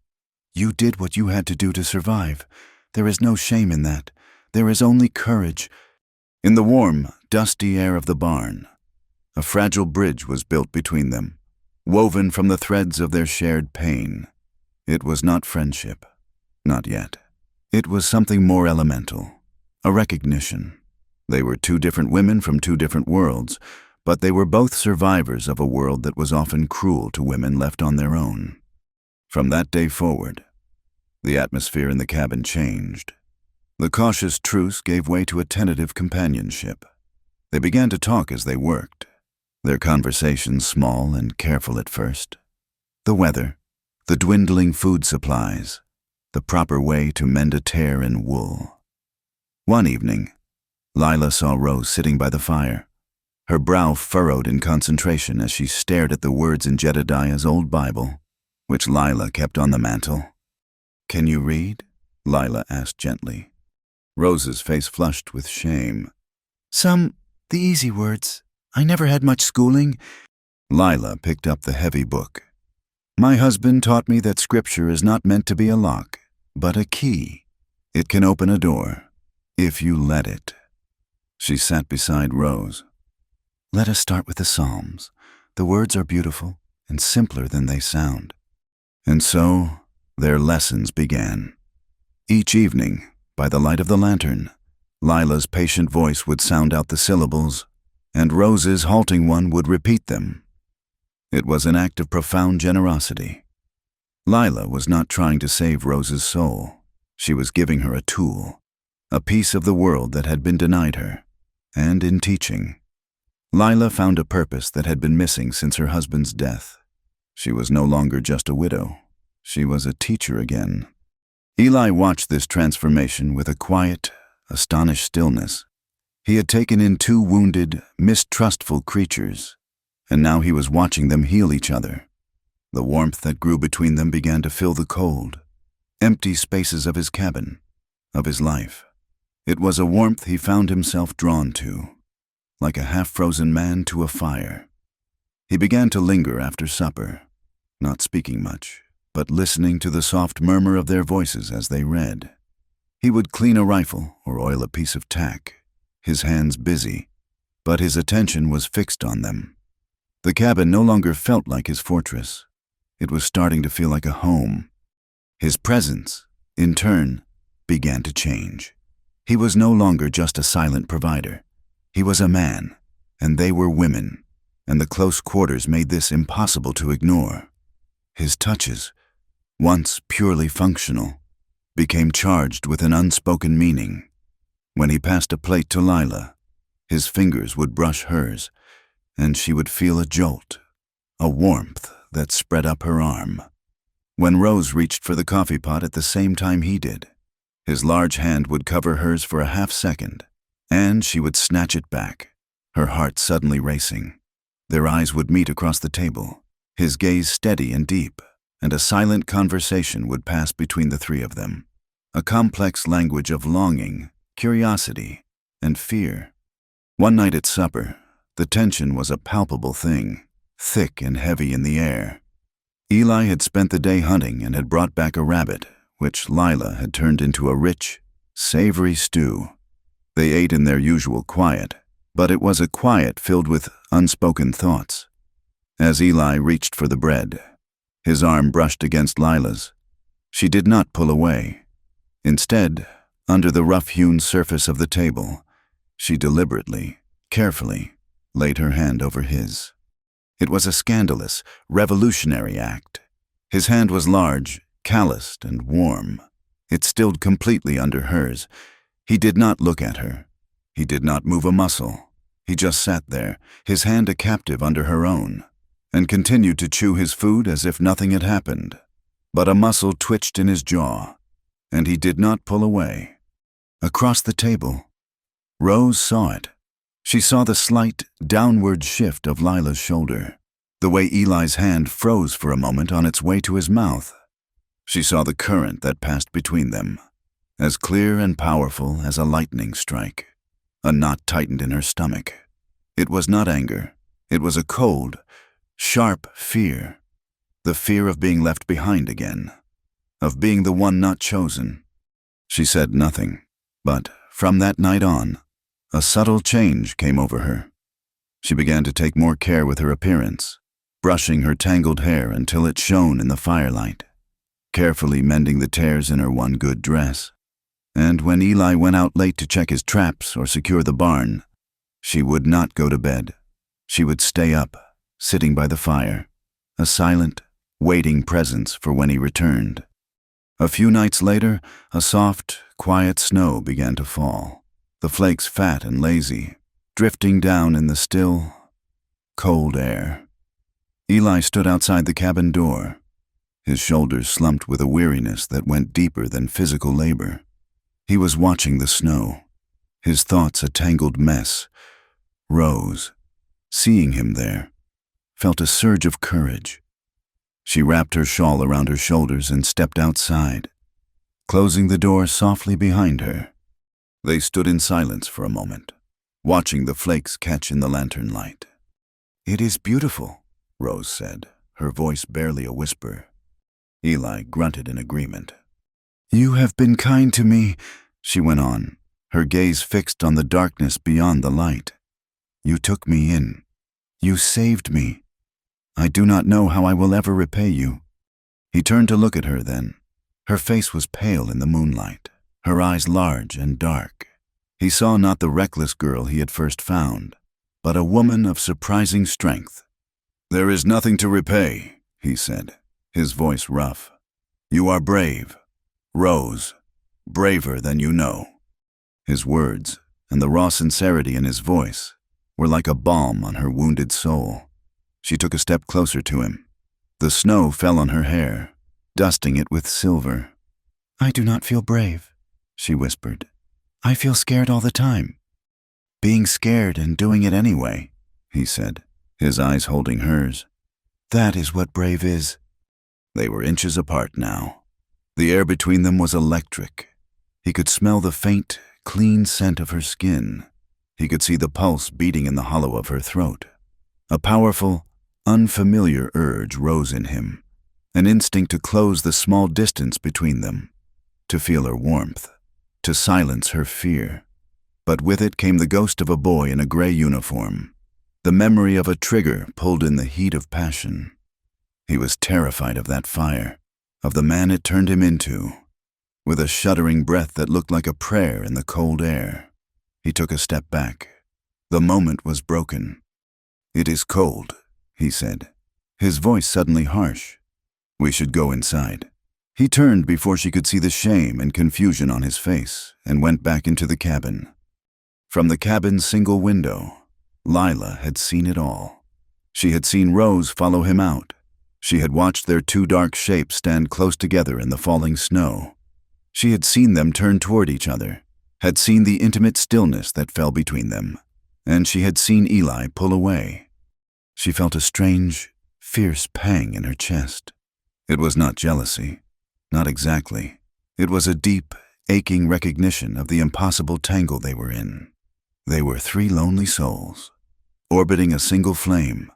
"You did what you had to do to survive. There is no shame in that. There is only courage." In the warm, dusty air of the barn, a fragile bridge was built between them, woven from the threads of their shared pain. It was not friendship, not yet. It was something more elemental, a recognition. They were two different women from two different worlds, but they were both survivors of a world that was often cruel to women left on their own. From that day forward, the atmosphere in the cabin changed. The cautious truce gave way to a tentative companionship. They began to talk as they worked, their conversations small and careful at first. The weather, the dwindling food supplies, the proper way to mend a tear in wool. One evening, Lila saw Rose sitting by the fire, her brow furrowed in concentration as she stared at the words in Jedediah's old Bible, which Lila kept on the mantel. "Can you read?" Lila asked gently. Rose's face flushed with shame. The easy words. I never had much schooling." Lila picked up the heavy book. "My husband taught me that Scripture is not meant to be a lock, but a key. It can open a door, if you let it." She sat beside Rose. "Let us start with the Psalms. The words are beautiful and simpler than they sound." And so their lessons began. Each evening, by the light of the lantern, Lila's patient voice would sound out the syllables, and Rose's halting one would repeat them. It was an act of profound generosity. Lila was not trying to save Rose's soul. She was giving her a tool, a piece of the world that had been denied her. And in teaching, Lila found a purpose that had been missing since her husband's death. She was no longer just a widow. She was a teacher again. Eli watched this transformation with a quiet, astonished stillness. He had taken in two wounded, mistrustful creatures, and now he was watching them heal each other. The warmth that grew between them began to fill the cold, empty spaces of his cabin, of his life. It was a warmth he found himself drawn to, like a half-frozen man to a fire. He began to linger after supper, not speaking much, but listening to the soft murmur of their voices as they read. He would clean a rifle or oil a piece of tack, his hands busy, but his attention was fixed on them. The cabin no longer felt like his fortress. It was starting to feel like a home. His presence, in turn, began to change. He was no longer just a silent provider. He was a man, and they were women, and the close quarters made this impossible to ignore. His touches, once purely functional, became charged with an unspoken meaning. When he passed a plate to Lila, his fingers would brush hers, and she would feel a jolt, a warmth that spread up her arm. When Rose reached for the coffee pot at the same time he did, his large hand would cover hers for a half-second, and she would snatch it back, her heart suddenly racing. Their eyes would meet across the table, his gaze steady and deep, and a silent conversation would pass between the three of them, a complex language of longing, curiosity, and fear. One night at supper, the tension was a palpable thing, thick and heavy in the air. Eli had spent the day hunting and had brought back a rabbit, which Lila had turned into a rich, savory stew. They ate in their usual quiet, but it was a quiet filled with unspoken thoughts. As Eli reached for the bread, his arm brushed against Lila's. She did not pull away. Instead, under the rough-hewn surface of the table, she deliberately, carefully, laid her hand over his. It was a scandalous, revolutionary act. His hand was large, calloused, and warm. It stilled completely under hers. He did not look at her. He did not move a muscle. He just sat there, his hand a captive under her own, and continued to chew his food as if nothing had happened. But a muscle twitched in his jaw, and he did not pull away. Across the table, Rose saw it. She saw the slight, downward shift of Lila's shoulder, the way Eli's hand froze for a moment on its way to his mouth. She saw the current that passed between them, as clear and powerful as a lightning strike. A knot tightened in her stomach. It was not anger. It was a cold, sharp fear. The fear of being left behind again, of being the one not chosen. She said nothing, but from that night on, a subtle change came over her. She began to take more care with her appearance, brushing her tangled hair until it shone in the firelight, carefully mending the tears in her one good dress. And when Eli went out late to check his traps or secure the barn, she would not go to bed. She would stay up, sitting by the fire, a silent, waiting presence for when he returned. A few nights later, a soft, quiet snow began to fall, the flakes fat and lazy, drifting down in the still, cold air. Eli stood outside the cabin door, his shoulders slumped with a weariness that went deeper than physical labor. He was watching the snow, his thoughts a tangled mess. Rose, seeing him there, felt a surge of courage. She wrapped her shawl around her shoulders and stepped outside, closing the door softly behind her. They stood in silence for a moment, watching the flakes catch in the lantern light. "It is beautiful," Rose said, her voice barely a whisper. Eli grunted in agreement. "You have been kind to me," she went on, her gaze fixed on the darkness beyond the light. "You took me in. You saved me. I do not know how I will ever repay you." He turned to look at her then. Her face was pale in the moonlight, her eyes large and dark. He saw not the reckless girl he had first found, but a woman of surprising strength. "There is nothing to repay," he said, his voice rough. "You are brave, Rose, braver than you know." His words, and the raw sincerity in his voice, were like a balm on her wounded soul. She took a step closer to him. The snow fell on her hair, dusting it with silver. "I do not feel brave," she whispered. "I feel scared all the time." "Being scared and doing it anyway," he said, his eyes holding hers. "That is what brave is." They were inches apart now. The air between them was electric. He could smell the faint, clean scent of her skin. He could see the pulse beating in the hollow of her throat. A powerful, unfamiliar urge rose in him, an instinct to close the small distance between them, to feel her warmth, to silence her fear. But with it came the ghost of a boy in a gray uniform, the memory of a trigger pulled in the heat of passion. He was terrified of that fire, of the man it turned him into. With a shuddering breath that looked like a prayer in the cold air, he took a step back. The moment was broken. "It is cold," he said, his voice suddenly harsh. "We should go inside." He turned before she could see the shame and confusion on his face and went back into the cabin. From the cabin's single window, Lila had seen it all. She had seen Rose follow him out. She had watched their two dark shapes stand close together in the falling snow. She had seen them turn toward each other, had seen the intimate stillness that fell between them, and she had seen Eli pull away. She felt a strange, fierce pang in her chest. It was not jealousy, not exactly. It was a deep, aching recognition of the impossible tangle they were in. They were three lonely souls, orbiting a single flame,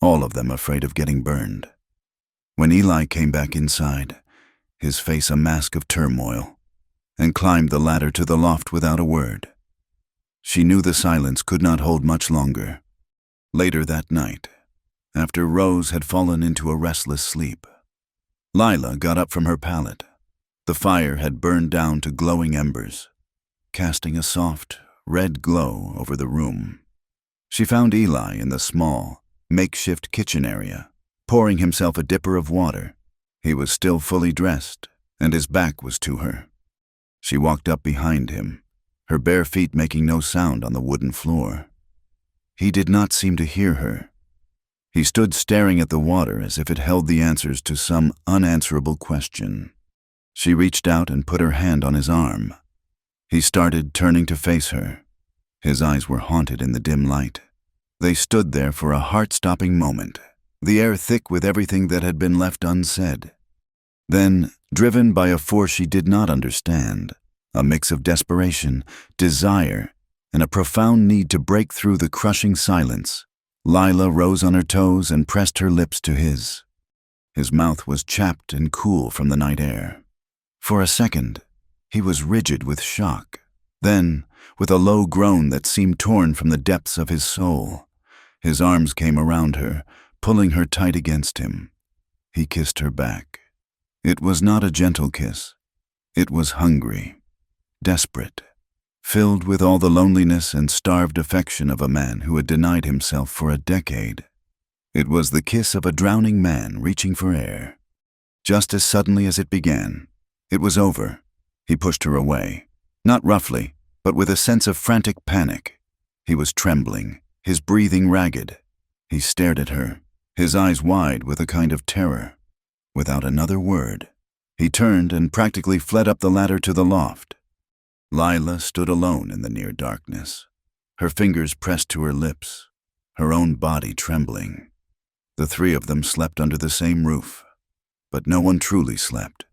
all of them afraid of getting burned. When Eli came back inside, his face a mask of turmoil, and climbed the ladder to the loft without a word, she knew the silence could not hold much longer. Later that night, after Rose had fallen into a restless sleep, Lila got up from her pallet. The fire had burned down to glowing embers, casting a soft, red glow over the room. She found Eli in the small, makeshift kitchen area, pouring himself a dipper of water. He was still fully dressed, and his back was to her. She walked up behind him, her bare feet making no sound on the wooden floor. He did not seem to hear her. He stood staring at the water as if it held the answers to some unanswerable question. She reached out and put her hand on his arm. He started turning to face her. His eyes were haunted in the dim light. They stood there for a heart-stopping moment, the air thick with everything that had been left unsaid. Then, driven by a force she did not understand, a mix of desperation, desire, and a profound need to break through the crushing silence, Lila rose on her toes and pressed her lips to his. His mouth was chapped and cool from the night air. For a second, he was rigid with shock. Then, with a low groan that seemed torn from the depths of his soul, his arms came around her, pulling her tight against him. He kissed her back. It was not a gentle kiss. It was hungry, desperate, filled with all the loneliness and starved affection of a man who had denied himself for a decade. It was the kiss of a drowning man reaching for air. Just as suddenly as it began, it was over. He pushed her away, not roughly, but with a sense of frantic panic. He was trembling, his breathing ragged. He stared at her, his eyes wide with a kind of terror. Without another word, he turned and practically fled up the ladder to the loft. Lila stood alone in the near darkness, her fingers pressed to her lips, her own body trembling. The three of them slept under the same roof, but no one truly slept.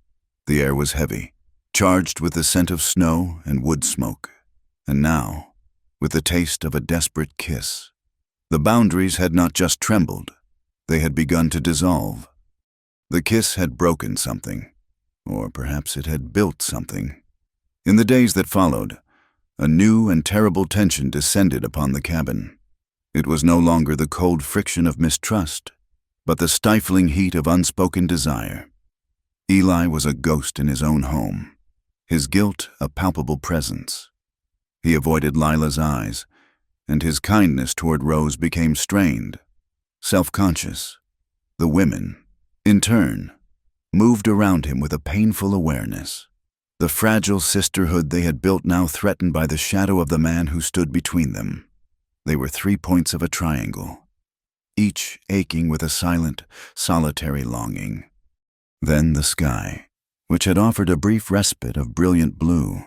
The air was heavy, charged with the scent of snow and wood smoke, and now, with the taste of a desperate kiss. The boundaries had not just trembled, they had begun to dissolve. The kiss had broken something, or perhaps it had built something. In the days that followed, a new and terrible tension descended upon the cabin. It was no longer the cold friction of mistrust, but the stifling heat of unspoken desire. Eli was a ghost in his own home, his guilt a palpable presence. He avoided Lila's eyes, and his kindness toward Rose became strained, self-conscious. The women, in turn, moved around him with a painful awareness. The fragile sisterhood they had built now threatened by the shadow of the man who stood between them. They were 3 points of a triangle, each aching with a silent, solitary longing. Then the sky, which had offered a brief respite of brilliant blue,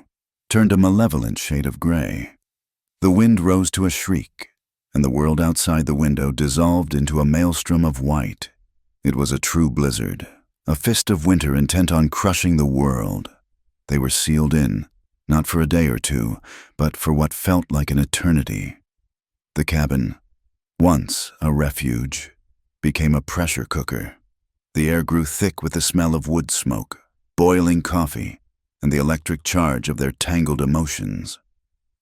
turned a malevolent shade of gray. The wind rose to a shriek, and the world outside the window dissolved into a maelstrom of white. It was a true blizzard, a fist of winter intent on crushing the world. They were sealed in, not for a day or two, but for what felt like an eternity. The cabin, once a refuge, became a pressure cooker. The air grew thick with the smell of wood smoke, boiling coffee, and the electric charge of their tangled emotions.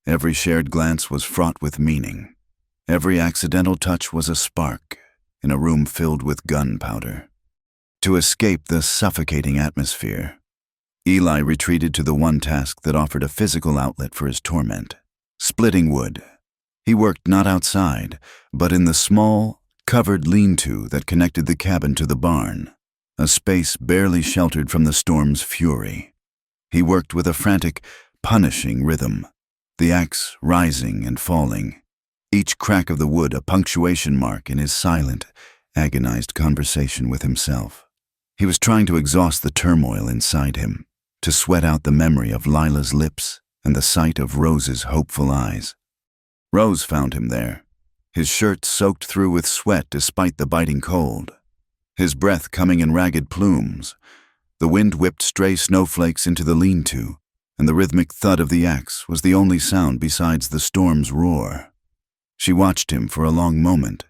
Every shared glance was fraught with meaning. Every accidental touch was a spark in a room filled with gunpowder. To escape the suffocating atmosphere, Eli retreated to the one task that offered a physical outlet for his torment: splitting wood. He worked not outside, but in the small, covered lean-to that connected the cabin to the barn, a space barely sheltered from the storm's fury. He worked with a frantic, punishing rhythm, the axe rising and falling, each crack of the wood a punctuation mark in his silent, agonized conversation with himself. He was trying to exhaust the turmoil inside him, to sweat out the memory of Lila's lips and the sight of Rose's hopeful eyes. Rose found him there, his shirt soaked through with sweat despite the biting cold, his breath coming in ragged plumes. The wind whipped stray snowflakes into the lean-to, and the rhythmic thud of the axe was the only sound besides the storm's roar. She watched him for a long moment,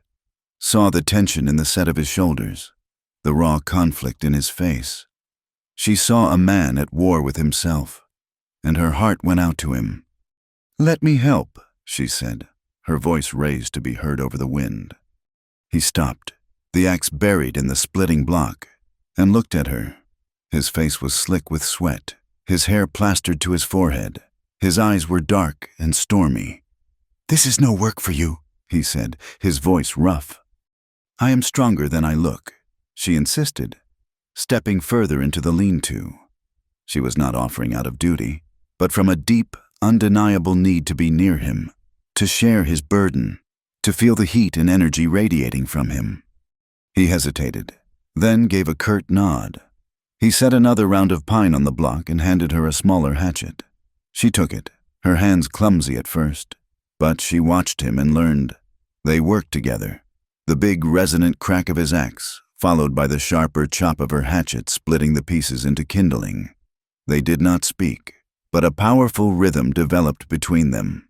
saw the tension in the set of his shoulders, the raw conflict in his face. She saw a man at war with himself, and her heart went out to him. "Let me help," she said, her voice raised to be heard over the wind. He stopped, the axe buried in the splitting block, and looked at her. His face was slick with sweat, his hair plastered to his forehead. His eyes were dark and stormy. "This is no work for you," he said, his voice rough. "I am stronger than I look," she insisted, stepping further into the lean-to. She was not offering out of duty, but from a deep, undeniable need to be near him, to share his burden, to feel the heat and energy radiating from him. He hesitated, then gave a curt nod. He set another round of pine on the block and handed her a smaller hatchet. She took it, her hands clumsy at first, but she watched him and learned. They worked together, the big resonant crack of his axe, followed by the sharper chop of her hatchet splitting the pieces into kindling. They did not speak, but a powerful rhythm developed between them,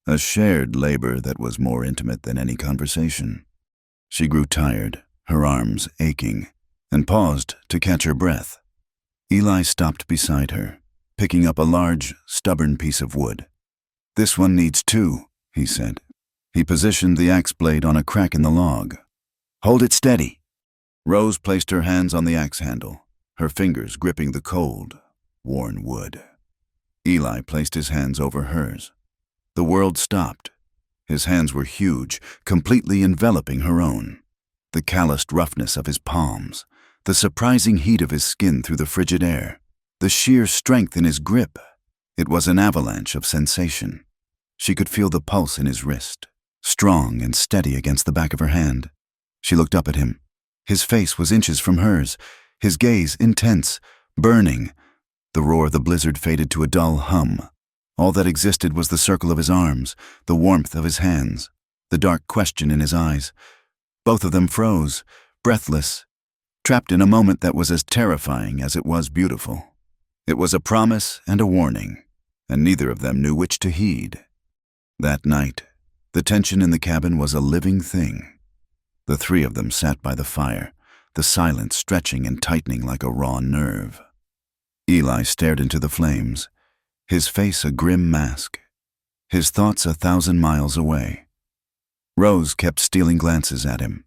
a shared labor that was more intimate than any conversation. She grew tired, her arms aching, and paused to catch her breath. Eli stopped beside her, picking up a large, stubborn piece of wood. "This one needs two," he said. He positioned the axe blade on a crack in the log. "Hold it steady." Rose placed her hands on the axe handle, her fingers gripping the cold, worn wood. Eli placed his hands over hers. The world stopped. His hands were huge, completely enveloping her own. The calloused roughness of his palms, the surprising heat of his skin through the frigid air, the sheer strength in his grip. It was an avalanche of sensation. She could feel the pulse in his wrist, strong and steady against the back of her hand. She looked up at him. His face was inches from hers, his gaze intense, burning. The roar of the blizzard faded to a dull hum. All that existed was the circle of his arms, the warmth of his hands, the dark question in his eyes. Both of them froze, breathless, trapped in a moment that was as terrifying as it was beautiful. It was a promise and a warning, and neither of them knew which to heed. That night, the tension in the cabin was a living thing. The three of them sat by the fire, the silence stretching and tightening like a raw nerve. Eli stared into the flames, his face a grim mask, his thoughts 1,000 miles away. Rose kept stealing glances at him,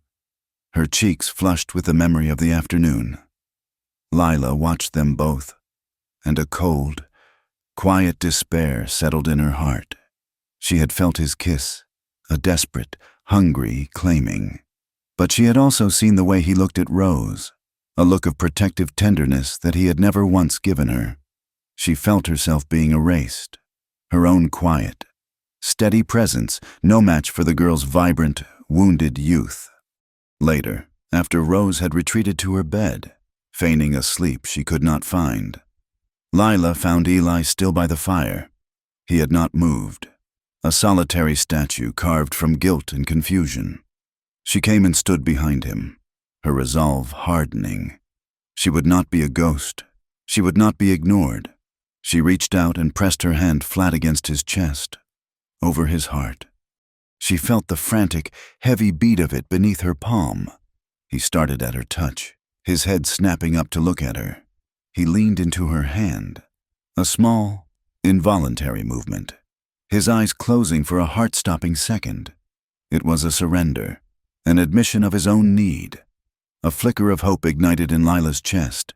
her cheeks flushed with the memory of the afternoon. Lila watched them both, and a cold, quiet despair settled in her heart. She had felt his kiss, a desperate, hungry claiming. But she had also seen the way he looked at Rose, a look of protective tenderness that he had never once given her. She felt herself being erased, her own quiet, steady presence no match for the girl's vibrant, wounded youth. Later, after Rose had retreated to her bed, feigning a sleep she could not find, Lila found Eli still by the fire. He had not moved, a solitary statue carved from guilt and confusion. She came and stood behind him, her resolve hardening. She would not be a ghost. She would not be ignored. She reached out and pressed her hand flat against his chest, over his heart. She felt the frantic, heavy beat of it beneath her palm. He started at her touch, his head snapping up to look at her. He leaned into her hand, a small, involuntary movement, his eyes closing for a heart-stopping second. It was a surrender, an admission of his own need. A flicker of hope ignited in Lila's chest.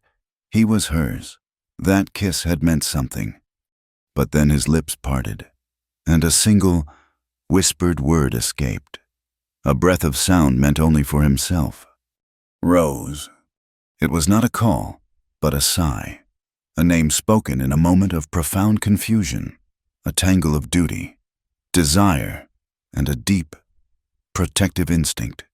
He was hers. That kiss had meant something. But then his lips parted, and a single, whispered word escaped. A breath of sound meant only for himself. Rose. It was not a call, but a sigh. A name spoken in a moment of profound confusion. A tangle of duty, desire, and a deep, protective instinct.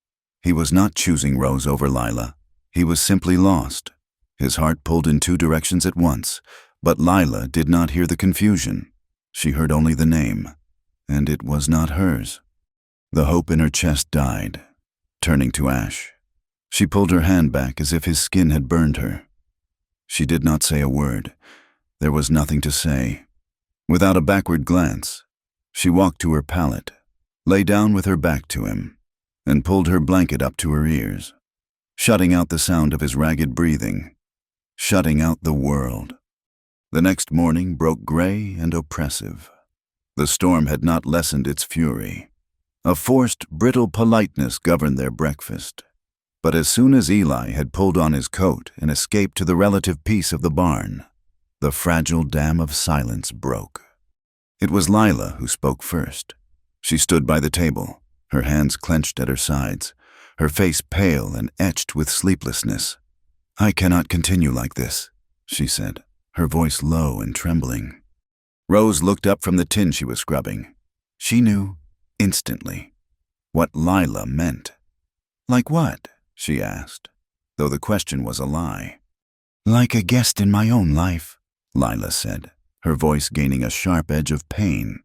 He was not choosing Rose over Lila. He was simply lost. His heart pulled in two directions at once, but Lila did not hear the confusion. She heard only the name, and it was not hers. The hope in her chest died, turning to ash. She pulled her hand back as if his skin had burned her. She did not say a word. There was nothing to say. Without a backward glance, she walked to her pallet, lay down with her back to him, and pulled her blanket up to her ears, shutting out the sound of his ragged breathing, shutting out the world. The next morning broke gray and oppressive. The storm had not lessened its fury. A forced, brittle politeness governed their breakfast. But as soon as Eli had pulled on his coat and escaped to the relative peace of the barn, the fragile dam of silence broke. It was Lila who spoke first. She stood by the table, her hands clenched at her sides, her face pale and etched with sleeplessness. "I cannot continue like this," she said, her voice low and trembling. Rose looked up from the tin she was scrubbing. She knew, instantly, what Lila meant. "Like what?" she asked, though the question was a lie. "Like a guest in my own life," Lila said, her voice gaining a sharp edge of pain.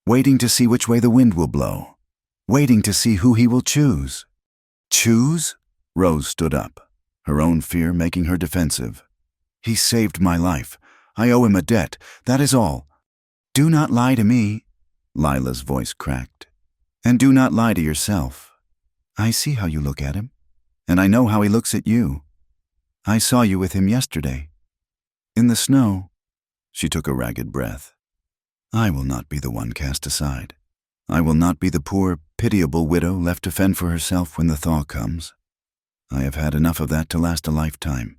"Waiting to see which way the wind will blow. Waiting to see who he will choose." "Choose?" Rose stood up, her own fear making her defensive. "He saved my life. I owe him a debt, that is all." "Do not lie to me," Lila's voice cracked. "And do not lie to yourself. I see how you look at him, and I know how he looks at you. I saw you with him yesterday. In the snow." She took a ragged breath. "I will not be the one cast aside. I will not be the poor, pitiable widow left to fend for herself when the thaw comes. I have had enough of that to last a lifetime."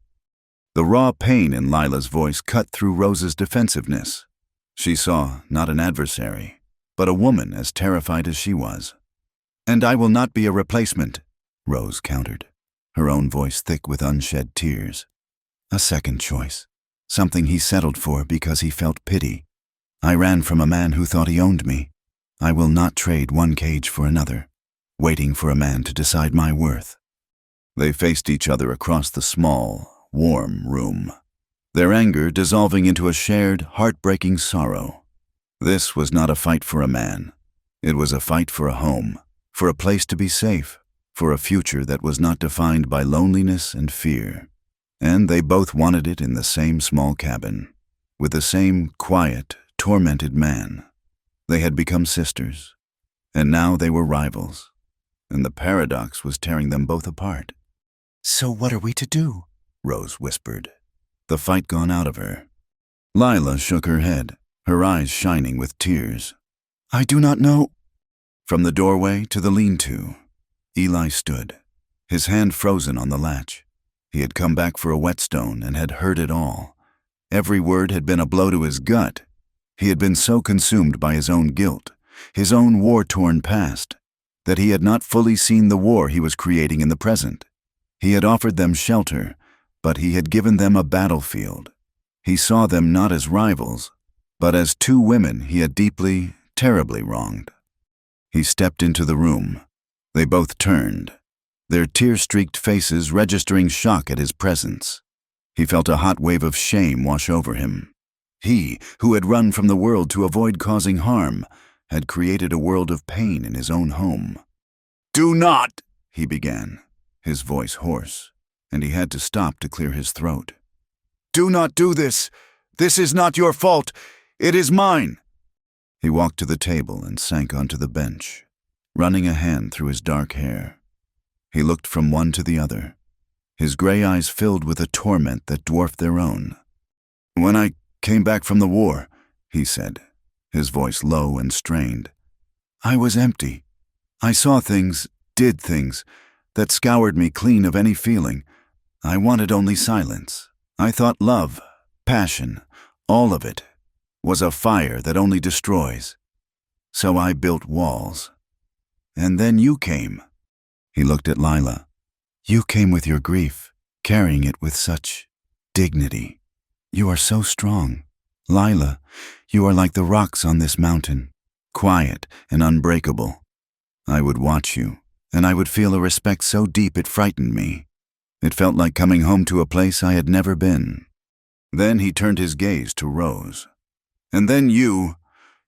The raw pain in Lila's voice cut through Rose's defensiveness. She saw not an adversary, but a woman as terrified as she was. "And I will not be a replacement," Rose countered, her own voice thick with unshed tears. "A second choice, something he settled for because he felt pity. I ran from a man who thought he owned me. I will not trade one cage for another, waiting for a man to decide my worth." They faced each other across the small, warm room, their anger dissolving into a shared, heartbreaking sorrow. This was not a fight for a man. It was a fight for a home, for a place to be safe, for a future that was not defined by loneliness and fear. And they both wanted it in the same small cabin, with the same quiet, tormented man. They had become sisters, and now they were rivals, and the paradox was tearing them both apart. "So what are we to do?" Rose whispered, the fight gone out of her. Lila shook her head, her eyes shining with tears. "I do not know." From the doorway to the lean-to, Eli stood, his hand frozen on the latch. He had come back for a whetstone and had heard it all. Every word had been a blow to his gut. He had been so consumed by his own guilt, his own war-torn past, that he had not fully seen the war he was creating in the present. He had offered them shelter, but he had given them a battlefield. He saw them not as rivals, but as two women he had deeply, terribly wronged. He stepped into the room. They both turned, their tear-streaked faces registering shock at his presence. He felt a hot wave of shame wash over him. He, who had run from the world to avoid causing harm, had created a world of pain in his own home. "Do not," he began, his voice hoarse. and he had to stop to clear his throat. "Do not do this! This is not your fault! It is mine!" He walked to the table and sank onto the bench, running a hand through his dark hair. He looked from one to the other, his gray eyes filled with a torment that dwarfed their own. "When I came back from the war," he said, his voice low and strained, "I was empty. I saw things, did things, that scoured me clean of any feeling. I wanted only silence. I thought love, passion, all of it, was a fire that only destroys. So I built walls. And then you came." He looked at Lila. "You came with your grief, carrying it with such dignity. You are so strong. Lila, you are like the rocks on this mountain, quiet and unbreakable. I would watch you, and I would feel a respect so deep it frightened me. It felt like coming home to a place I had never been." Then he turned his gaze to Rose. "And then you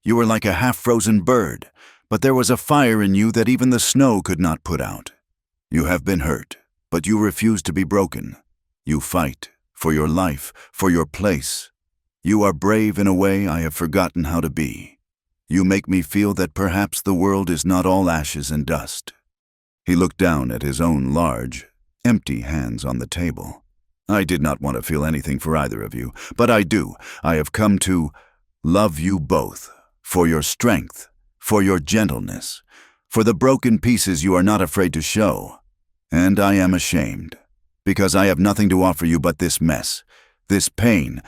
were like a half-frozen bird, but there was a fire in you that even the snow could not put out. You have been hurt, but you refuse to be broken. You fight for your life, for your place. You are brave in a way I have forgotten how to be. You make me feel that perhaps the world is not all ashes and dust." He looked down at his own large, empty hands on the table. "I did not want to feel anything for either of you, but I do. I have come to love you both, for your strength, for your gentleness, for the broken pieces you are not afraid to show. And I am ashamed, because I have nothing to offer you but this mess, this pain.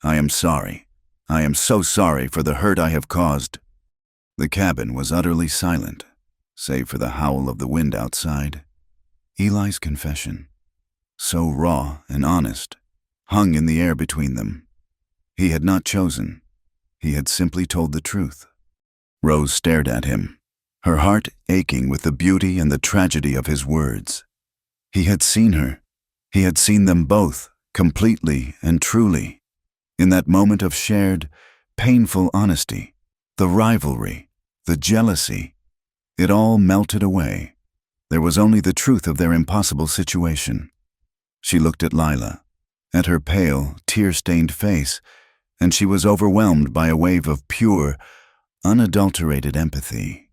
I am sorry. I am so sorry for the hurt I have caused." The cabin was utterly silent, save for the howl of the wind outside. Eli's confession, so raw and honest, hung in the air between them. He had not chosen. He had simply told the truth. Rose stared at him, her heart aching with the beauty and the tragedy of his words. He had seen her. He had seen them both, completely and truly. In that moment of shared, painful honesty, the rivalry, the jealousy, it all melted away. There was only the truth of their impossible situation. She looked at Lila, at her pale, tear-stained face, and she was overwhelmed by a wave of pure, unadulterated empathy.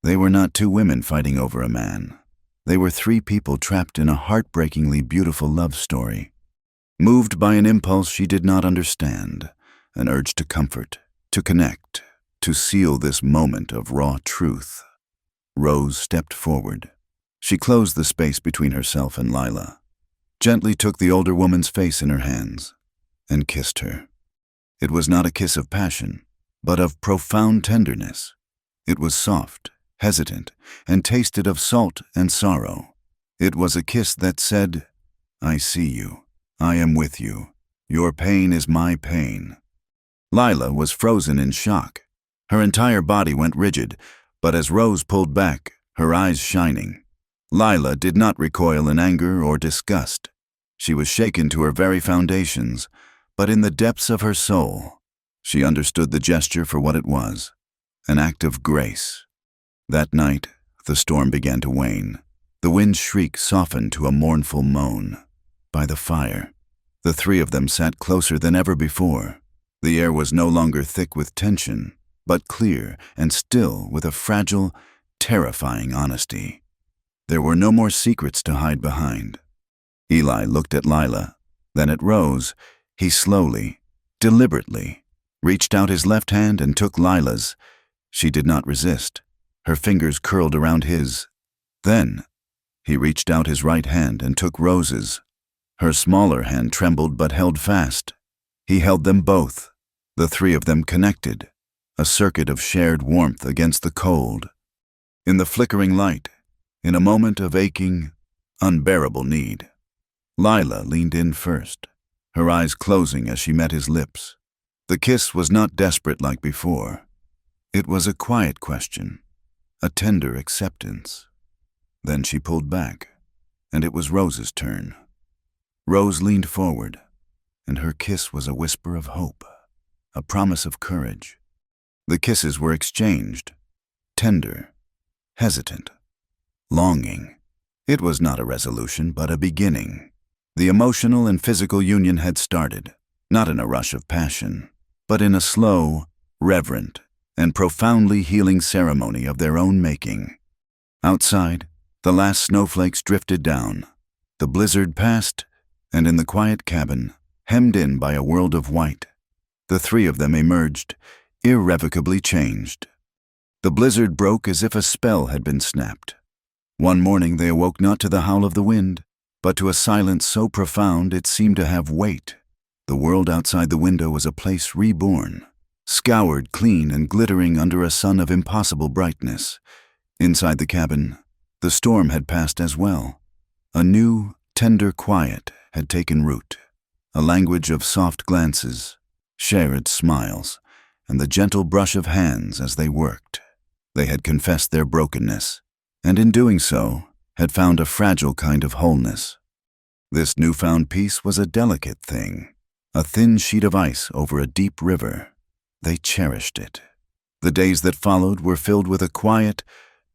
They were not two women fighting over a man. They were three people trapped in a heartbreakingly beautiful love story. Moved by an impulse she did not understand, an urge to comfort, to connect, to seal this moment of raw truth. Rose stepped forward. She closed the space between herself and Lila, gently took the older woman's face in her hands, and kissed her. It was not a kiss of passion, but of profound tenderness. It was soft, hesitant, and tasted of salt and sorrow. It was a kiss that said, "I see you. I am with you. Your pain is my pain." Lila was frozen in shock. Her entire body went rigid, but as Rose pulled back, her eyes shining, Lila did not recoil in anger or disgust. She was shaken to her very foundations, but in the depths of her soul, she understood the gesture for what it was, an act of grace. That night, the storm began to wane. The wind's shriek softened to a mournful moan. By the fire, the three of them sat closer than ever before. The air was no longer thick with tension, but clear and still with a fragile, terrifying honesty. There were no more secrets to hide behind. Eli looked at Lila, then at Rose. He slowly, deliberately, reached out his left hand and took Lila's. She did not resist. Her fingers curled around his. Then, he reached out his right hand and took Rose's. Her smaller hand trembled but held fast. He held them both, the three of them connected, a circuit of shared warmth against the cold. In the flickering light, in a moment of aching, unbearable need, Lila leaned in first, her eyes closing as she met his lips. The kiss was not desperate like before. It was a quiet question, a tender acceptance. Then she pulled back, and it was Rose's turn. Rose leaned forward, and her kiss was a whisper of hope, a promise of courage. The kisses were exchanged, tender, hesitant, longing. It was not a resolution, but a beginning. The emotional and physical union had started, not in a rush of passion, but in a slow, reverent, and profoundly healing ceremony of their own making. Outside, the last snowflakes drifted down. The blizzard passed, and in the quiet cabin, hemmed in by a world of white, the three of them emerged, irrevocably changed. The blizzard broke as if a spell had been snapped. One morning they awoke not to the howl of the wind, but to a silence so profound it seemed to have weight. The world outside the window was a place reborn, scoured clean and glittering under a sun of impossible brightness. Inside the cabin, the storm had passed as well. A new, tender quiet had taken root, a language of soft glances, shared smiles, and the gentle brush of hands as they worked. They had confessed their brokenness, and in doing so, had found a fragile kind of wholeness. This newfound peace was a delicate thing, a thin sheet of ice over a deep river. They cherished it. The days that followed were filled with a quiet,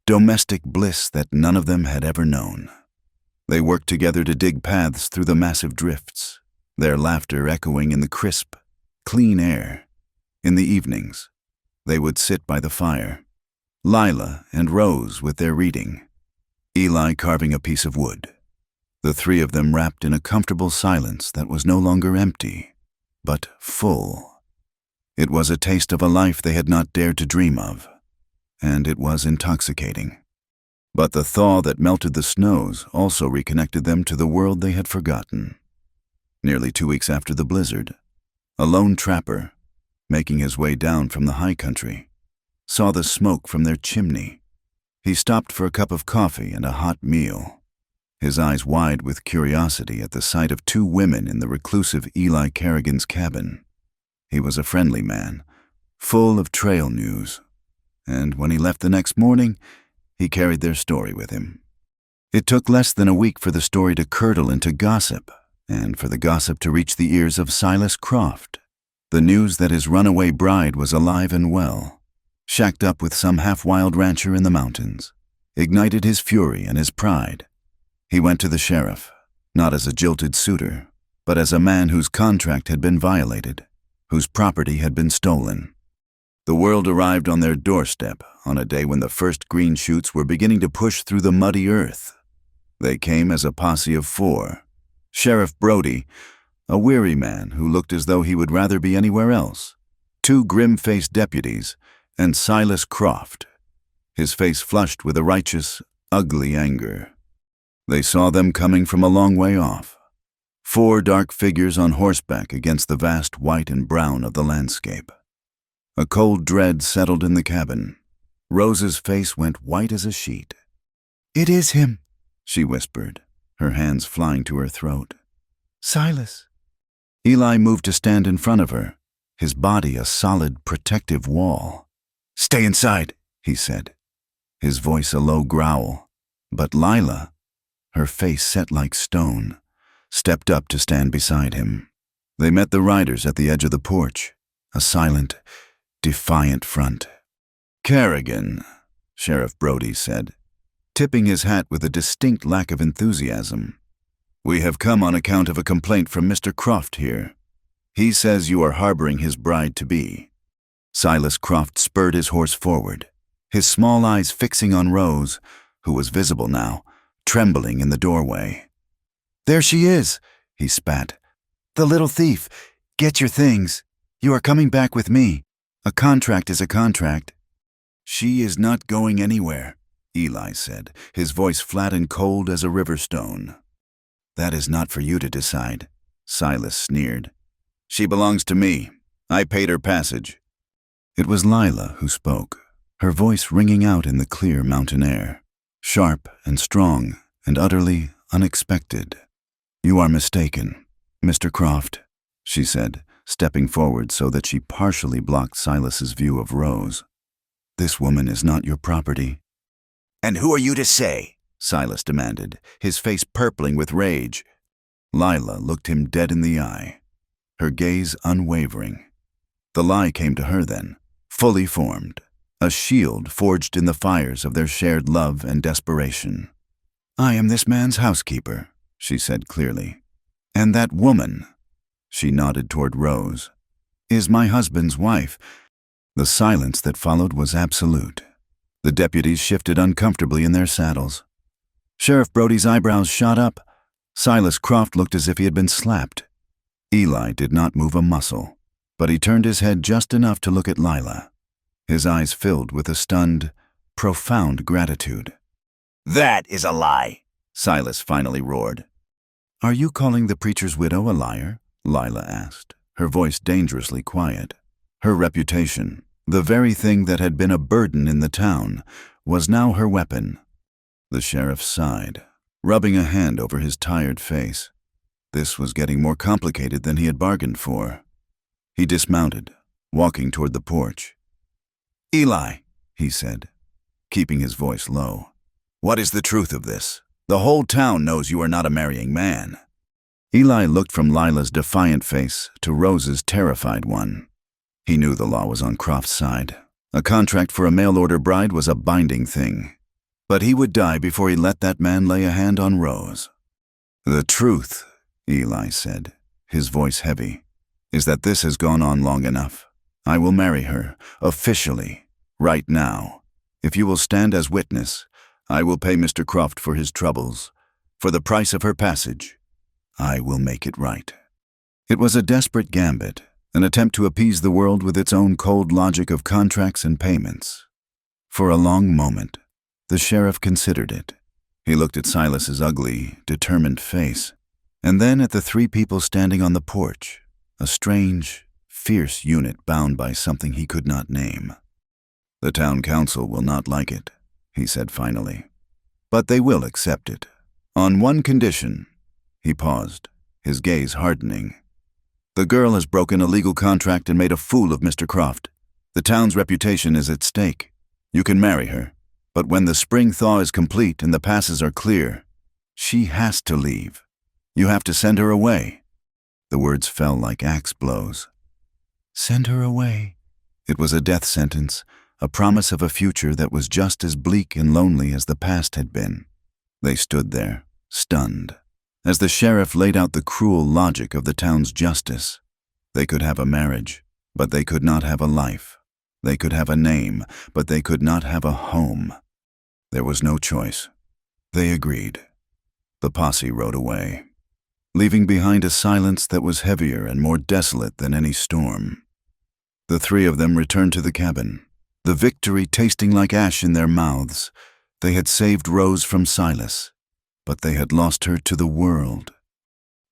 domestic bliss that none of them had ever known. They worked together to dig paths through the massive drifts, their laughter echoing in the crisp, clean air. In the evenings, they would sit by the fire, Lila and Rose with their reading, Eli carving a piece of wood. The three of them wrapped in a comfortable silence that was no longer empty, but full. It was a taste of a life they had not dared to dream of, and it was intoxicating. But the thaw that melted the snows also reconnected them to the world they had forgotten. Nearly 2 weeks after the blizzard, a lone trapper, making his way down from the high country, saw the smoke from their chimney. He stopped for a cup of coffee and a hot meal, his eyes wide with curiosity at the sight of 2 women in the reclusive Eli Kerrigan's cabin. He was a friendly man, full of trail news, and when he left the next morning, he carried their story with him. It took less than a week for the story to curdle into gossip, and for the gossip to reach the ears of Silas Croft. The news that his runaway bride was alive and well, shacked up with some half-wild rancher in the mountains, ignited his fury and his pride. He went to the sheriff, not as a jilted suitor, but as a man whose contract had been violated, whose property had been stolen. The world arrived on their doorstep on a day when the first green shoots were beginning to push through the muddy earth. They came as a posse of 4. Sheriff Brody, a weary man who looked as though he would rather be anywhere else, 2 grim-faced deputies, and Silas Croft, his face flushed with a righteous, ugly anger. They saw them coming from a long way off, 4 dark figures on horseback against the vast white and brown of the landscape. A cold dread settled in the cabin. Rose's face went white as a sheet. "It is him," she whispered, her hands flying to her throat. "Silas." Eli moved to stand in front of her, his body a solid, protective wall. "Stay inside," he said, his voice a low growl. But Lila, her face set like stone, stepped up to stand beside him. They met the riders at the edge of the porch, a silent, defiant front. "Kerrigan," Sheriff Brody said, tipping his hat with a distinct lack of enthusiasm. "We have come on account of a complaint from Mr. Croft here. He says you are harboring his bride-to-be." Silas Croft spurred his horse forward, his small eyes fixing on Rose, who was visible now, trembling in the doorway. "There she is," he spat. "The little thief. Get your things. You are coming back with me. A contract is a contract." "She is not going anywhere," Eli said, his voice flat and cold as a river stone. "That is not for you to decide," Silas sneered. "She belongs to me. I paid her passage." It was Lila who spoke, her voice ringing out in the clear mountain air, sharp and strong and utterly unexpected. "You are mistaken, Mr. Croft," she said, stepping forward so that she partially blocked Silas's view of Rose. "This woman is not your property." "And who are you to say?" Silas demanded, his face purpling with rage. Lila looked him dead in the eye, her gaze unwavering. The lie came to her then, fully formed, a shield forged in the fires of their shared love and desperation. "I am this man's housekeeper," she said clearly. "And that woman," she nodded toward Rose, "is my husband's wife." The silence that followed was absolute. The deputies shifted uncomfortably in their saddles. Sheriff Brody's eyebrows shot up. Silas Croft looked as if he had been slapped. Eli did not move a muscle, but he turned his head just enough to look at Lila. His eyes filled with a stunned, profound gratitude. "That is a lie," Silas finally roared. "Are you calling the preacher's widow a liar?" Lila asked, her voice dangerously quiet. Her reputation, the very thing that had been a burden in the town, was now her weapon. The sheriff sighed, rubbing a hand over his tired face. This was getting more complicated than he had bargained for. He dismounted, walking toward the porch. "Eli," he said, keeping his voice low, "what is the truth of this? The whole town knows you are not a marrying man." Eli looked from Lila's defiant face to Rose's terrified one. He knew the law was on Croft's side. A contract for a mail-order bride was a binding thing. But he would die before he let that man lay a hand on Rose. "The truth," Eli said, his voice heavy, "is that this has gone on long enough. I will marry her, officially, right now. If you will stand as witness, I will pay Mr. Croft for his troubles. For the price of her passage, I will make it right." It was a desperate gambit, an attempt to appease the world with its own cold logic of contracts and payments. For a long moment, the sheriff considered it. He looked at Silas's ugly, determined face, and then at the three people standing on the porch, a strange, fierce unit bound by something he could not name. "The town council will not like it," he said finally, "but they will accept it. On one condition." He paused, his gaze hardening. "The girl has broken a legal contract and made a fool of Mr. Croft. The town's reputation is at stake. You can marry her, but when the spring thaw is complete and the passes are clear, she has to leave. You have to send her away." The words fell like axe blows. Send her away. It was a death sentence, a promise of a future that was just as bleak and lonely as the past had been. They stood there, stunned, as the sheriff laid out the cruel logic of the town's justice. They could have a marriage, but they could not have a life. They could have a name, but they could not have a home. There was no choice. They agreed. The posse rode away, leaving behind a silence that was heavier and more desolate than any storm. The three of them returned to the cabin, the victory tasting like ash in their mouths. They had saved Rose from Silas, but they had lost her to the world.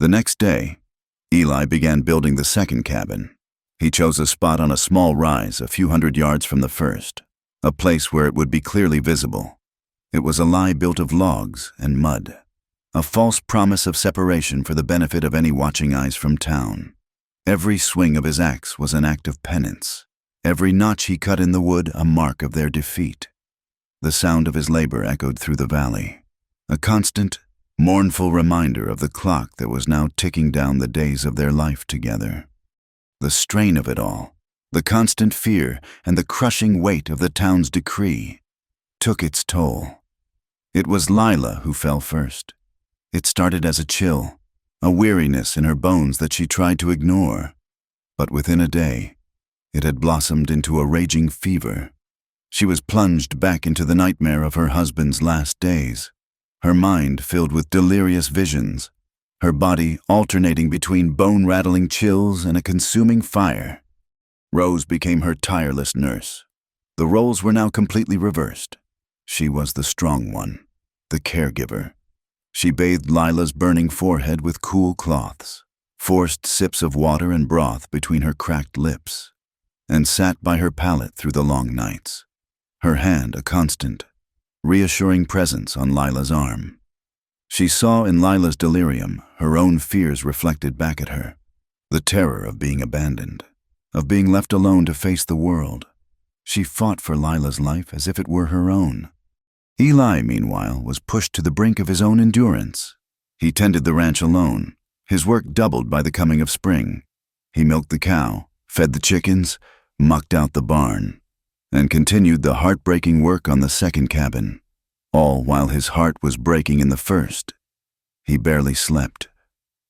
The next day, Eli began building the second cabin. He chose a spot on a small rise a few hundred yards from the first, a place where it would be clearly visible. It was a lie built of logs and mud, a false promise of separation for the benefit of any watching eyes from town. Every swing of his axe was an act of penance, every notch he cut in the wood a mark of their defeat. The sound of his labor echoed through the valley, a constant, mournful reminder of the clock that was now ticking down the days of their life together. The strain of it all, the constant fear and the crushing weight of the town's decree, took its toll. It was Lila who fell first. It started as a chill, a weariness in her bones that she tried to ignore. But within a day, it had blossomed into a raging fever. She was plunged back into the nightmare of her husband's last days, her mind filled with delirious visions, her body alternating between bone-rattling chills and a consuming fire. Rose became her tireless nurse. The roles were now completely reversed. She was the strong one, the caregiver. She bathed Lila's burning forehead with cool cloths, forced sips of water and broth between her cracked lips, and sat by her pallet through the long nights, her hand a constant, reassuring presence on Lila's arm. She saw in Lila's delirium her own fears reflected back at her, the terror of being abandoned, of being left alone to face the world. She fought for Lila's life as if it were her own. Eli, meanwhile, was pushed to the brink of his own endurance. He tended the ranch alone, his work doubled by the coming of spring. He milked the cow, fed the chickens, mucked out the barn, and continued the heartbreaking work on the second cabin, all while his heart was breaking in the first. He barely slept,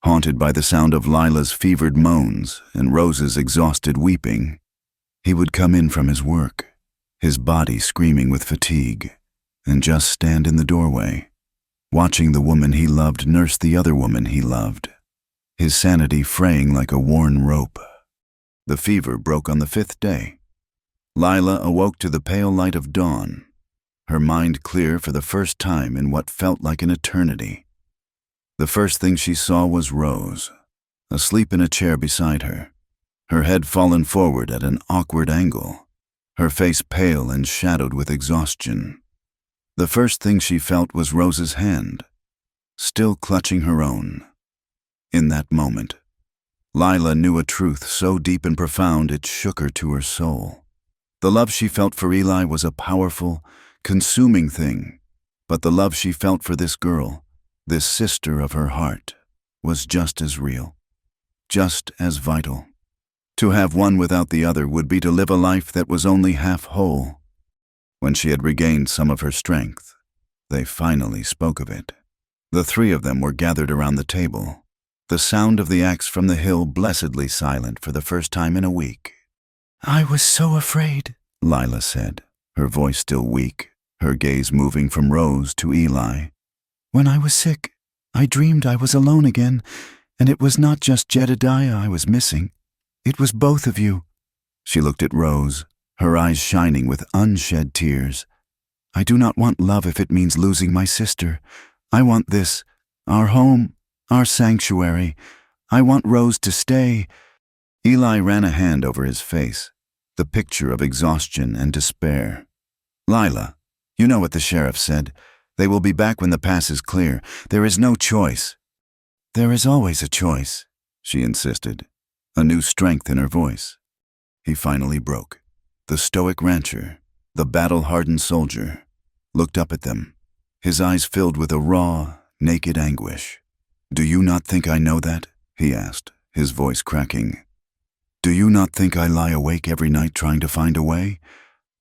haunted by the sound of Lila's fevered moans and Rose's exhausted weeping. He would come in from his work, his body screaming with fatigue, and just stand in the doorway, watching the woman he loved nurse the other woman he loved, his sanity fraying like a worn rope. The fever broke on the 5th day. Lila awoke to the pale light of dawn, her mind clear for the first time in what felt like an eternity. The first thing she saw was Rose, asleep in a chair beside her, her head fallen forward at an awkward angle, her face pale and shadowed with exhaustion. The first thing she felt was Rose's hand, still clutching her own. In that moment, Lila knew a truth so deep and profound it shook her to her soul. The love she felt for Eli was a powerful, consuming thing, but the love she felt for this girl, this sister of her heart, was just as real, just as vital. To have one without the other would be to live a life that was only half whole. When she had regained some of her strength, they finally spoke of it. The 3 of them were gathered around the table, the sound of the axe from the hill blessedly silent for the first time in a week. "I was so afraid," Lila said, her voice still weak, her gaze moving from Rose to Eli. "When I was sick, I dreamed I was alone again, and it was not just Jedediah I was missing. It was both of you." She looked at Rose, her eyes shining with unshed tears. "I do not want love if it means losing my sister. I want this, our home, our sanctuary. I want Rose to stay." Eli ran a hand over his face, the picture of exhaustion and despair. "Lila, you know what the sheriff said. They will be back when the pass is clear. There is no choice." "There is always a choice," she insisted, a new strength in her voice. He finally broke. The stoic rancher, the battle-hardened soldier, looked up at them, his eyes filled with a raw, naked anguish. "Do you not think I know that?" he asked, his voice cracking. "Do you not think I lie awake every night trying to find a way?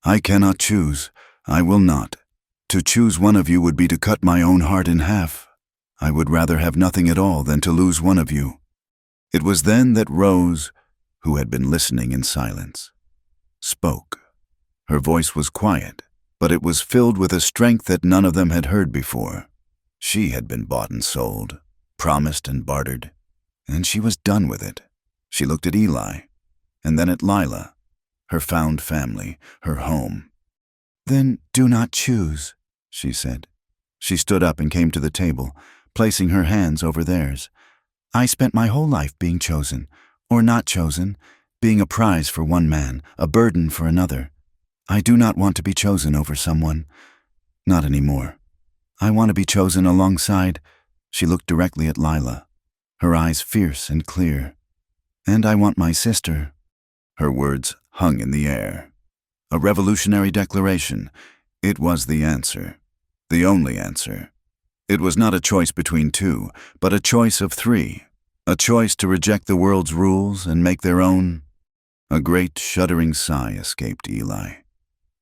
I cannot choose. I will not. To choose one of you would be to cut my own heart in half. I would rather have nothing at all than to lose one of you." It was then that Rose, who had been listening in silence, spoke. Her voice was quiet, but it was filled with a strength that none of them had heard before. She had been bought and sold, promised and bartered, and she was done with it. She looked at Eli, and then at Lila, her found family, her home. "Then do not choose," she said. She stood up and came to the table, placing her hands over theirs. "I spent my whole life being chosen, or not chosen, being a prize for one man, a burden for another. I do not want to be chosen over someone. Not anymore. I want to be chosen alongside." She looked directly at Lila, her eyes fierce and clear. "And I want my sister." Her words hung in the air. A revolutionary declaration. It was the answer. The only answer. It was not a choice between 2, but a choice of 3. A choice to reject the world's rules and make their own. A great shuddering sigh escaped Eli.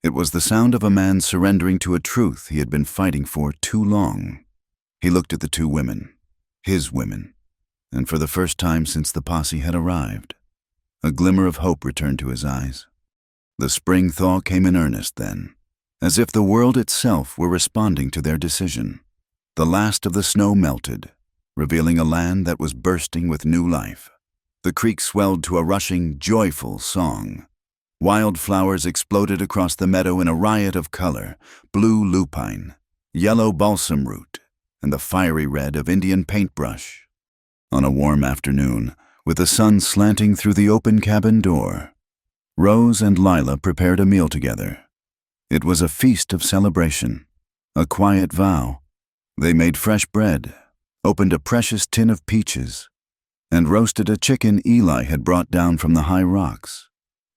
It was the sound of a man surrendering to a truth he had been fighting for too long. He looked at the 2 women, his women, and for the first time since the posse had arrived, a glimmer of hope returned to his eyes. The spring thaw came in earnest then, as if the world itself were responding to their decision. The last of the snow melted, revealing a land that was bursting with new life. The creek swelled to a rushing, joyful song. Wildflowers exploded across the meadow in a riot of color: blue lupine, yellow balsam root, and the fiery red of Indian paintbrush. On a warm afternoon, with the sun slanting through the open cabin door, Rose and Lila prepared a meal together. It was a feast of celebration, a quiet vow. They made fresh bread, opened a precious tin of peaches, and roasted a chicken Eli had brought down from the high rocks.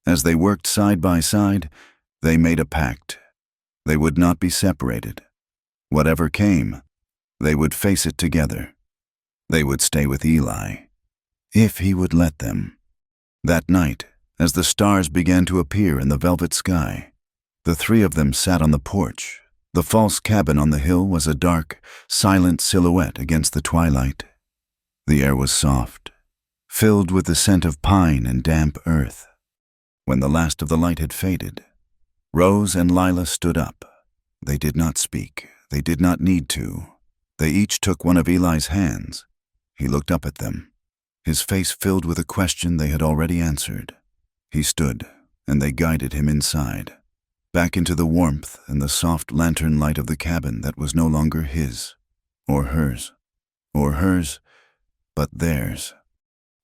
As they worked side by side, they made a pact. They would not be separated. Whatever came, they would face it together. They would stay with Eli, if he would let them. That night, as the stars began to appear in the velvet sky, the 3 of them sat on the porch. The false cabin on the hill was a dark, silent silhouette against the twilight. The air was soft, filled with the scent of pine and damp earth. When the last of the light had faded, Rose and Lila stood up. They did not speak. They did not need to. They each took one of Eli's hands. He looked up at them, his face filled with a question they had already answered. He stood, and they guided him inside, back into the warmth and the soft lantern light of the cabin that was no longer his, or hers, but theirs.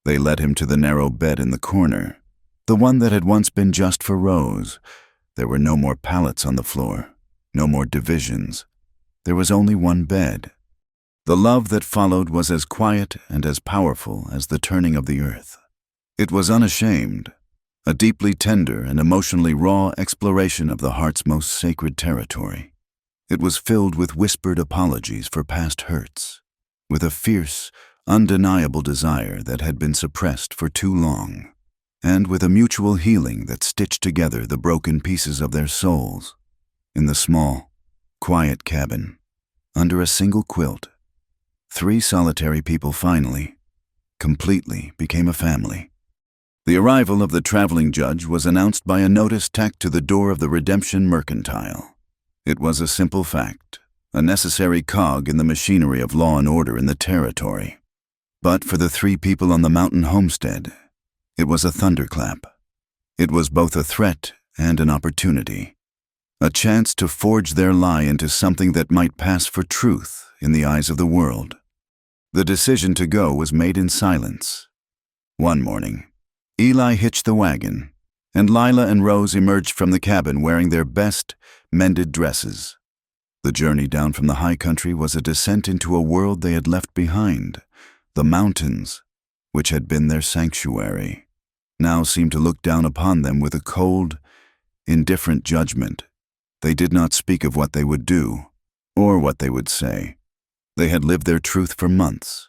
They led him to the narrow bed in the corner, the one that had once been just for Rose. There were no more pallets on the floor, no more divisions. There was only one bed. The love that followed was as quiet and as powerful as the turning of the earth. It was unashamed, a deeply tender and emotionally raw exploration of the heart's most sacred territory. It was filled with whispered apologies for past hurts, with a fierce, undeniable desire that had been suppressed for too long, and with a mutual healing that stitched together the broken pieces of their souls. In the small, quiet cabin, under a single quilt, 3 solitary people finally, completely became a family. The arrival of the traveling judge was announced by a notice tacked to the door of the Redemption Mercantile. It was a simple fact, a necessary cog in the machinery of law and order in the territory. But for the 3 people on the mountain homestead, it was a thunderclap. It was both a threat and an opportunity, a chance to forge their lie into something that might pass for truth in the eyes of the world. The decision to go was made in silence. One morning, Eli hitched the wagon, and Lila and Rose emerged from the cabin wearing their best mended dresses. The journey down from the high country was a descent into a world they had left behind. The mountains, which had been their sanctuary, now seemed to look down upon them with a cold, indifferent judgment. They did not speak of what they would do, or what they would say. They had lived their truth for months,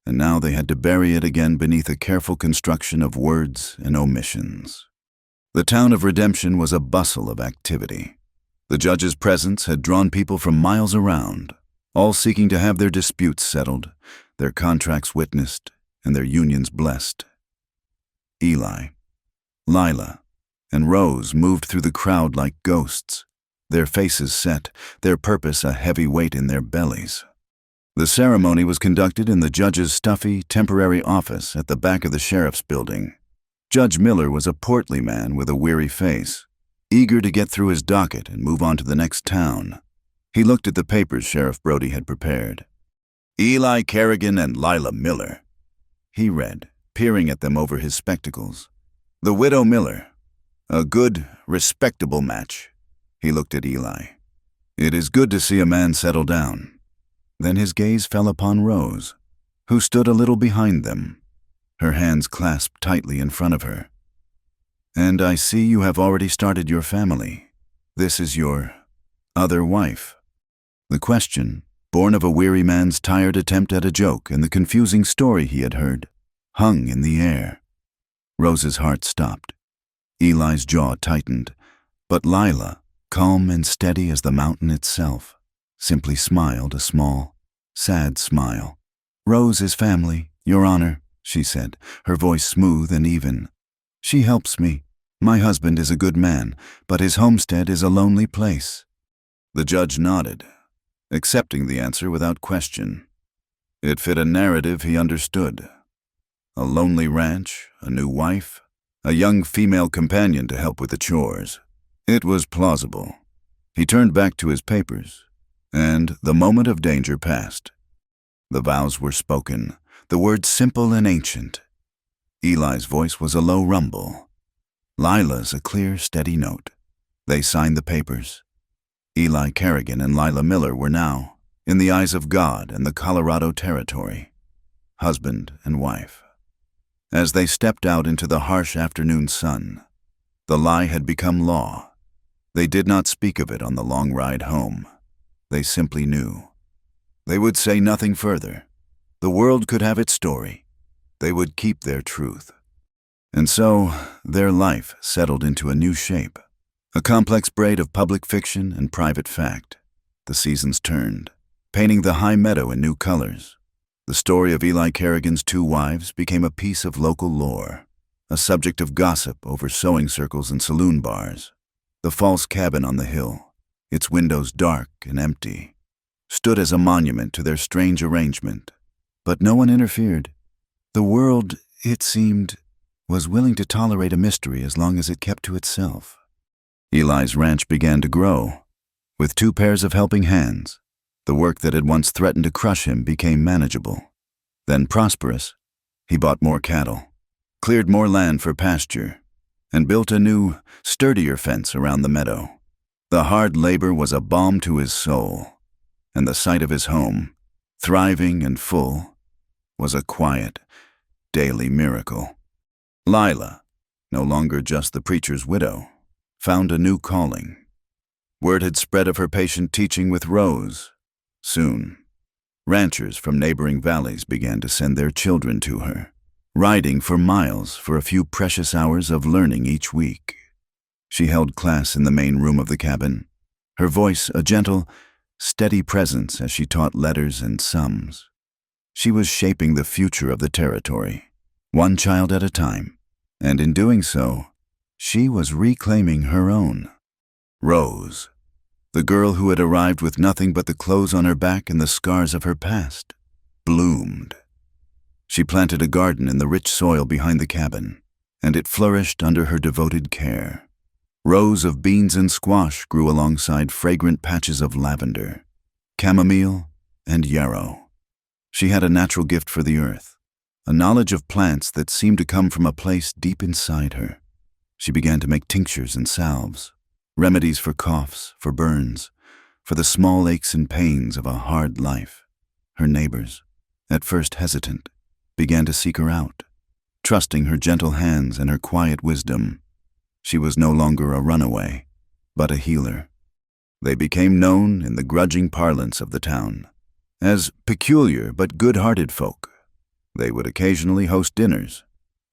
and now they had to bury it again beneath a careful construction of words and omissions. The town of Redemption was a bustle of activity. The judge's presence had drawn people from miles around, all seeking to have their disputes settled, their contracts witnessed, and their unions blessed. Eli, Lila, and Rose moved through the crowd like ghosts, their faces set, their purpose a heavy weight in their bellies. The ceremony was conducted in the judge's stuffy, temporary office at the back of the sheriff's building. Judge Miller was a portly man with a weary face, eager to get through his docket and move on to the next town. He looked at the papers Sheriff Brody had prepared. Eli Kerrigan and Lila Miller, he read, peering at them over his spectacles. The widow Miller. A good, respectable match. He looked at Eli. It is good to see a man settle down. Then his gaze fell upon Rose, who stood a little behind them, her hands clasped tightly in front of her. And I see you have already started your family. This is your other wife. The question, born of a weary man's tired attempt at a joke and the confusing story he had heard, hung in the air. Rose's heart stopped. Eli's jaw tightened, but Lila, calm and steady as the mountain itself, simply smiled a small, sad smile. Rose is family, Your Honor, she said, her voice smooth and even. She helps me. My husband is a good man, but his homestead is a lonely place. The judge nodded, accepting the answer without question. It fit a narrative he understood. A lonely ranch, a new wife, a young female companion to help with the chores. It was plausible. He turned back to his papers, and the moment of danger passed. The vows were spoken, the words simple and ancient. Eli's voice was a low rumble. Lila's a clear, steady note. They signed the papers. Eli Kerrigan and Lila Miller were now, in the eyes of God and the Colorado Territory, husband and wife. As they stepped out into the harsh afternoon sun, the lie had become law. They did not speak of it on the long ride home. They simply knew. They would say nothing further. The world could have its story. They would keep their truth. And so, their life settled into a new shape, a complex braid of public fiction and private fact. The seasons turned, painting the high meadow in new colors. The story of Eli Kerrigan's two wives became a piece of local lore, a subject of gossip over sewing circles and saloon bars. The false cabin on the hill, its windows dark and empty, stood as a monument to their strange arrangement. But no one interfered. The world, it seemed, was willing to tolerate a mystery as long as it kept to itself. Eli's ranch began to grow. With 2 pairs of helping hands, the work that had once threatened to crush him became manageable. Then prosperous, he bought more cattle, cleared more land for pasture, and built a new, sturdier fence around the meadow. The hard labor was a balm to his soul, and the sight of his home, thriving and full, was a quiet, daily miracle. Lila, no longer just the preacher's widow, found a new calling. Word had spread of her patient teaching with Rose. Soon, ranchers from neighboring valleys began to send their children to her, riding for miles for a few precious hours of learning each week. She held class in the main room of the cabin, her voice a gentle, steady presence as she taught letters and sums. She was shaping the future of the territory, one child at a time, and in doing so, she was reclaiming her own. Rose, the girl who had arrived with nothing but the clothes on her back and the scars of her past, bloomed. She planted a garden in the rich soil behind the cabin, and it flourished under her devoted care. Rows of beans and squash grew alongside fragrant patches of lavender, chamomile, and yarrow. She had a natural gift for the earth, a knowledge of plants that seemed to come from a place deep inside her. She began to make tinctures and salves, remedies for coughs, for burns, for the small aches and pains of a hard life. Her neighbors, at first hesitant, began to seek her out, trusting her gentle hands and her quiet wisdom. She was no longer a runaway, but a healer. They became known in the grudging parlance of the town as peculiar but good-hearted folk. They would occasionally host dinners,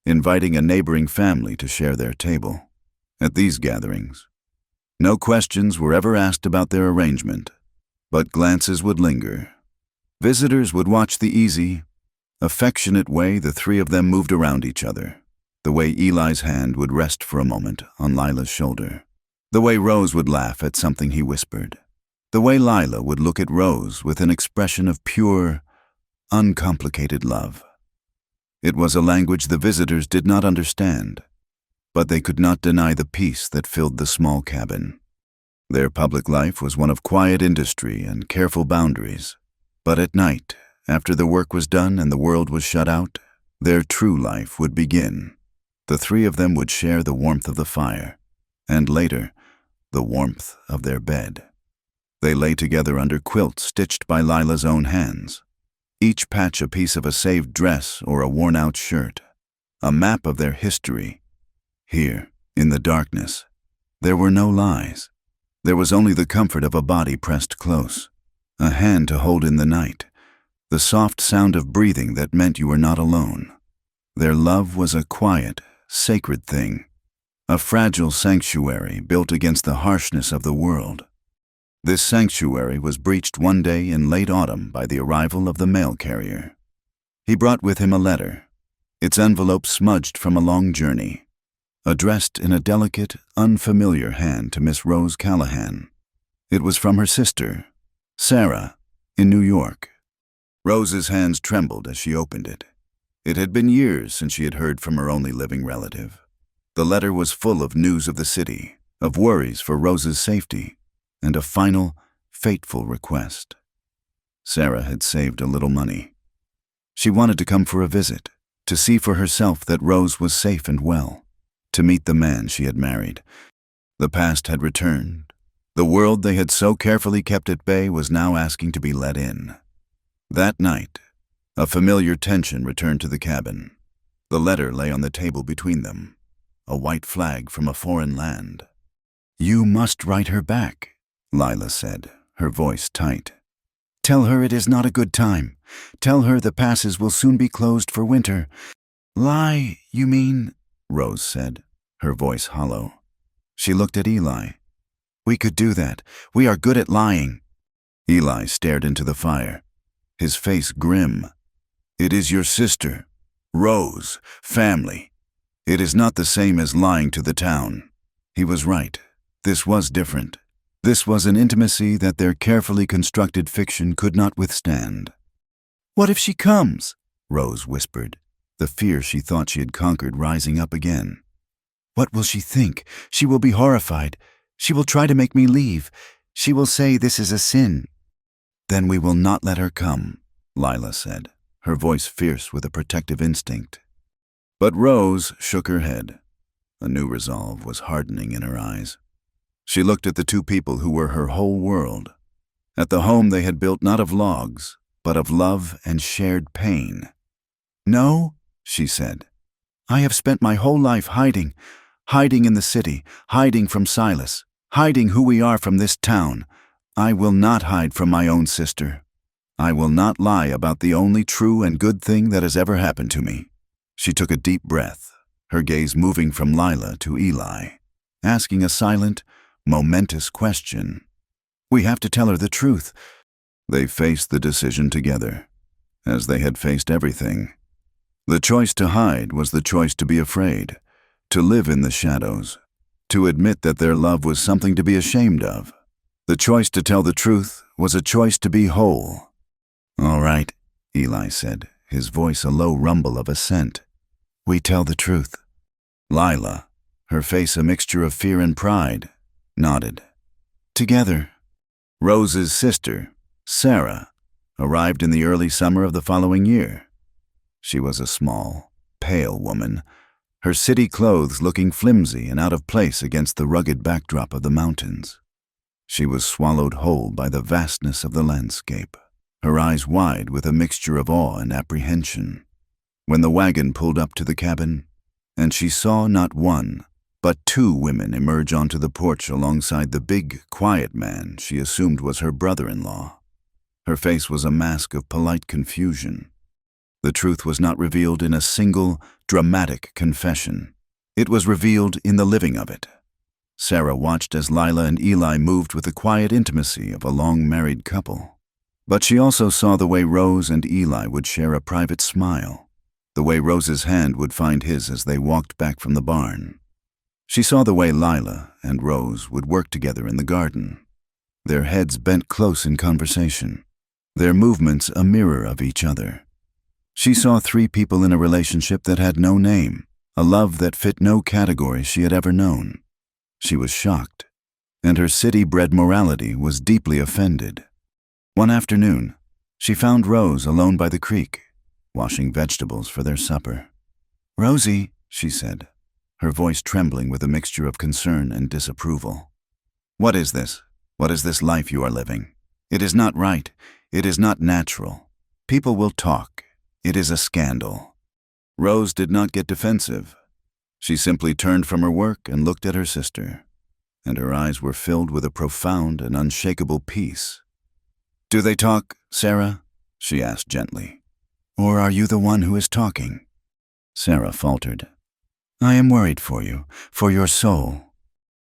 inviting a neighboring family to share their table. At these gatherings, no questions were ever asked about their arrangement, but glances would linger. Visitors would watch the easy, affectionate way the 3 of them moved around each other, the way Eli's hand would rest for a moment on Lila's shoulder, the way Rose would laugh at something he whispered, the way Lila would look at Rose with an expression of pure, uncomplicated love. It was a language the visitors did not understand, but they could not deny the peace that filled the small cabin. Their public life was one of quiet industry and careful boundaries, but at night, after the work was done and the world was shut out, their true life would begin. The 3 of them would share the warmth of the fire, and later, the warmth of their bed. They lay together under quilts stitched by Lila's own hands, each patch a piece of a saved dress or a worn-out shirt, a map of their history. Here, in the darkness, there were no lies. There was only the comfort of a body pressed close, a hand to hold in the night, the soft sound of breathing that meant you were not alone. Their love was a quiet, sacred thing, a fragile sanctuary built against the harshness of the world. This sanctuary was breached one day in late autumn by the arrival of the mail carrier. He brought with him a letter, its envelope smudged from a long journey, addressed in a delicate, unfamiliar hand to Miss Rose Callahan. It was from her sister, Sarah, in New York. Rose's hands trembled as she opened it. It had been years since she had heard from her only living relative. The letter was full of news of the city, of worries for Rose's safety, and a final, fateful request. Sarah had saved a little money. She wanted to come for a visit, to see for herself that Rose was safe and well, to meet the man she had married. The past had returned. The world they had so carefully kept at bay was now asking to be let in. That night, a familiar tension returned to the cabin. The letter lay on the table between them, a white flag from a foreign land. "You must write her back," Lila said, her voice tight. "Tell her it is not a good time. Tell her the passes will soon be closed for winter." "Lie, you mean?" Rose said, her voice hollow. She looked at Eli. "We could do that. We are good at lying." Eli stared into the fire, his face grim. It is your sister, Rose, family. It is not the same as lying to the town." He was right. This was different. This was an intimacy that their carefully constructed fiction could not withstand. "What if she comes?" Rose whispered, the fear she thought she had conquered rising up again. "What will she think? She will be horrified. She will try to make me leave. She will say this is a sin." "Then we will not let her come," Lila said, her voice fierce with a protective instinct. But Rose shook her head. A new resolve was hardening in her eyes. She looked at the two people who were her whole world, at the home they had built not of logs, but of love and shared pain. "No," she said. "I have spent my whole life hiding in the city, hiding from Silas, hiding who we are from this town. I will not hide from my own sister. I will not lie about the only true and good thing that has ever happened to me." She took a deep breath, her gaze moving from Lila to Eli, asking a silent, momentous question. "We have to tell her the truth." They faced the decision together, as they had faced everything. The choice to hide was the choice to be afraid, to live in the shadows, to admit that their love was something to be ashamed of. The choice to tell the truth was a choice to be whole. "All right," Eli said, his voice a low rumble of assent. "We tell the truth." Lila, her face a mixture of fear and pride, nodded. "Together." Rose's sister, Sarah, arrived in the early summer of the following year. She was a small, pale woman, her city clothes looking flimsy and out of place against the rugged backdrop of the mountains. She was swallowed whole by the vastness of the landscape, her eyes wide with a mixture of awe and apprehension. When the wagon pulled up to the cabin, and she saw not one, but two women emerge onto the porch alongside the big, quiet man she assumed was her brother-in-law. Her face was a mask of polite confusion. The truth was not revealed in a single, dramatic confession. It was revealed in the living of it. Sarah watched as Lila and Eli moved with the quiet intimacy of a long-married couple. But she also saw the way Rose and Eli would share a private smile, the way Rose's hand would find his as they walked back from the barn. She saw the way Lila and Rose would work together in the garden, their heads bent close in conversation, their movements a mirror of each other. She saw three people in a relationship that had no name, a love that fit no category she had ever known. She was shocked, and her city-bred morality was deeply offended. One afternoon, she found Rose alone by the creek, washing vegetables for their supper. "Rosie," she said, her voice trembling with a mixture of concern and disapproval. "What is this? What is this life you are living? It is not right. It is not natural. People will talk. It is a scandal." Rose did not get defensive. She simply turned from her work and looked at her sister, and her eyes were filled with a profound and unshakable peace. "Do they talk, Sarah?" she asked gently. "Or are you the one who is talking?" Sarah faltered. "I am worried for you, for your soul."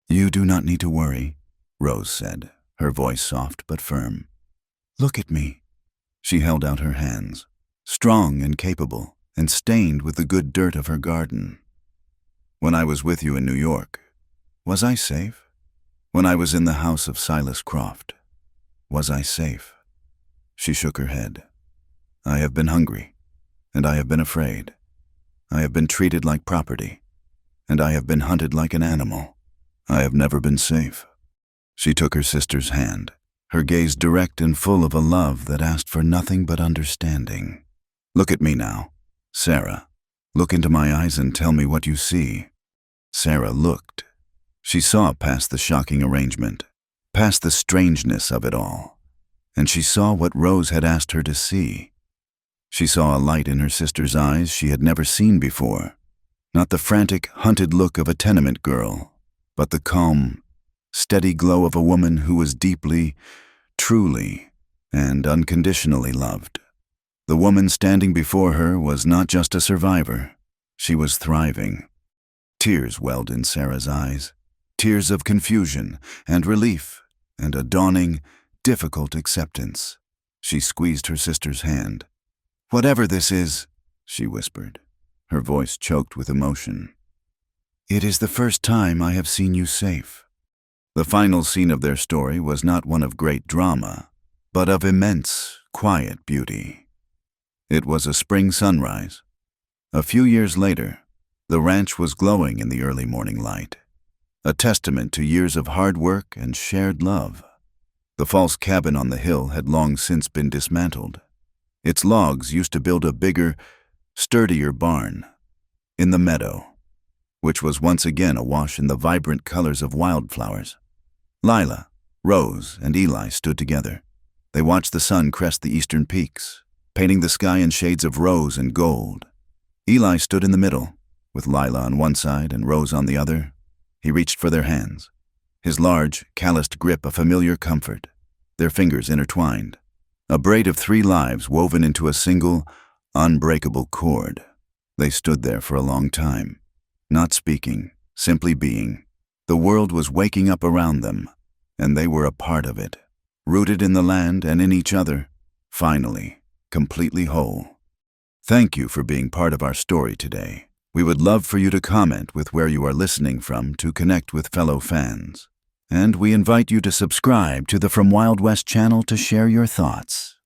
"You do not need to worry," Rose said, her voice soft but firm. "Look at me." She held out her hands, strong and capable, and stained with the good dirt of her garden. "When I was with you in New York, was I safe? When I was in the house of Silas Croft, was I safe?" She shook her head. "I have been hungry, and I have been afraid. I have been treated like property, and I have been hunted like an animal. I have never been safe." She took her sister's hand, her gaze direct and full of a love that asked for nothing but understanding. "Look at me now, Sarah. Look into my eyes and tell me what you see." Sarah looked. She saw past the shocking arrangement, past the strangeness of it all, and she saw what Rose had asked her to see. She saw a light in her sister's eyes she had never seen before, not the frantic, hunted look of a tenement girl, but the calm, steady glow of a woman who was deeply, truly, and unconditionally loved. The woman standing before her was not just a survivor, she was thriving. Tears welled in Sarah's eyes, tears of confusion and relief and a dawning, difficult acceptance. She squeezed her sister's hand. Whatever this is, she whispered, her voice choked with emotion. it is the first time I have seen you safe. The final scene of their story was not one of great drama, but of immense, quiet beauty. It was a spring sunrise. A few years later, the ranch was glowing in the early morning light, a testament to years of hard work and shared love. The false cabin on the hill had long since been dismantled. Its logs used to build a bigger, sturdier barn in the meadow, which was once again awash in the vibrant colors of wildflowers. Lila, Rose, and Eli stood together. They watched the sun crest the eastern peaks, painting the sky in shades of rose and gold. Eli stood in the middle, with Lila on one side and Rose on the other. He reached for their hands, his large, calloused grip a familiar comfort, their fingers intertwined, a braid of 3 lives woven into a single, unbreakable cord. They stood there for a long time, not speaking, simply being. The world was waking up around them, and they were a part of it, rooted in the land and in each other, finally, completely whole. Thank you for being part of our story today. We would love for you to comment with where you are listening from to connect with fellow fans. And we invite you to subscribe to the From Wild West channel to share your thoughts.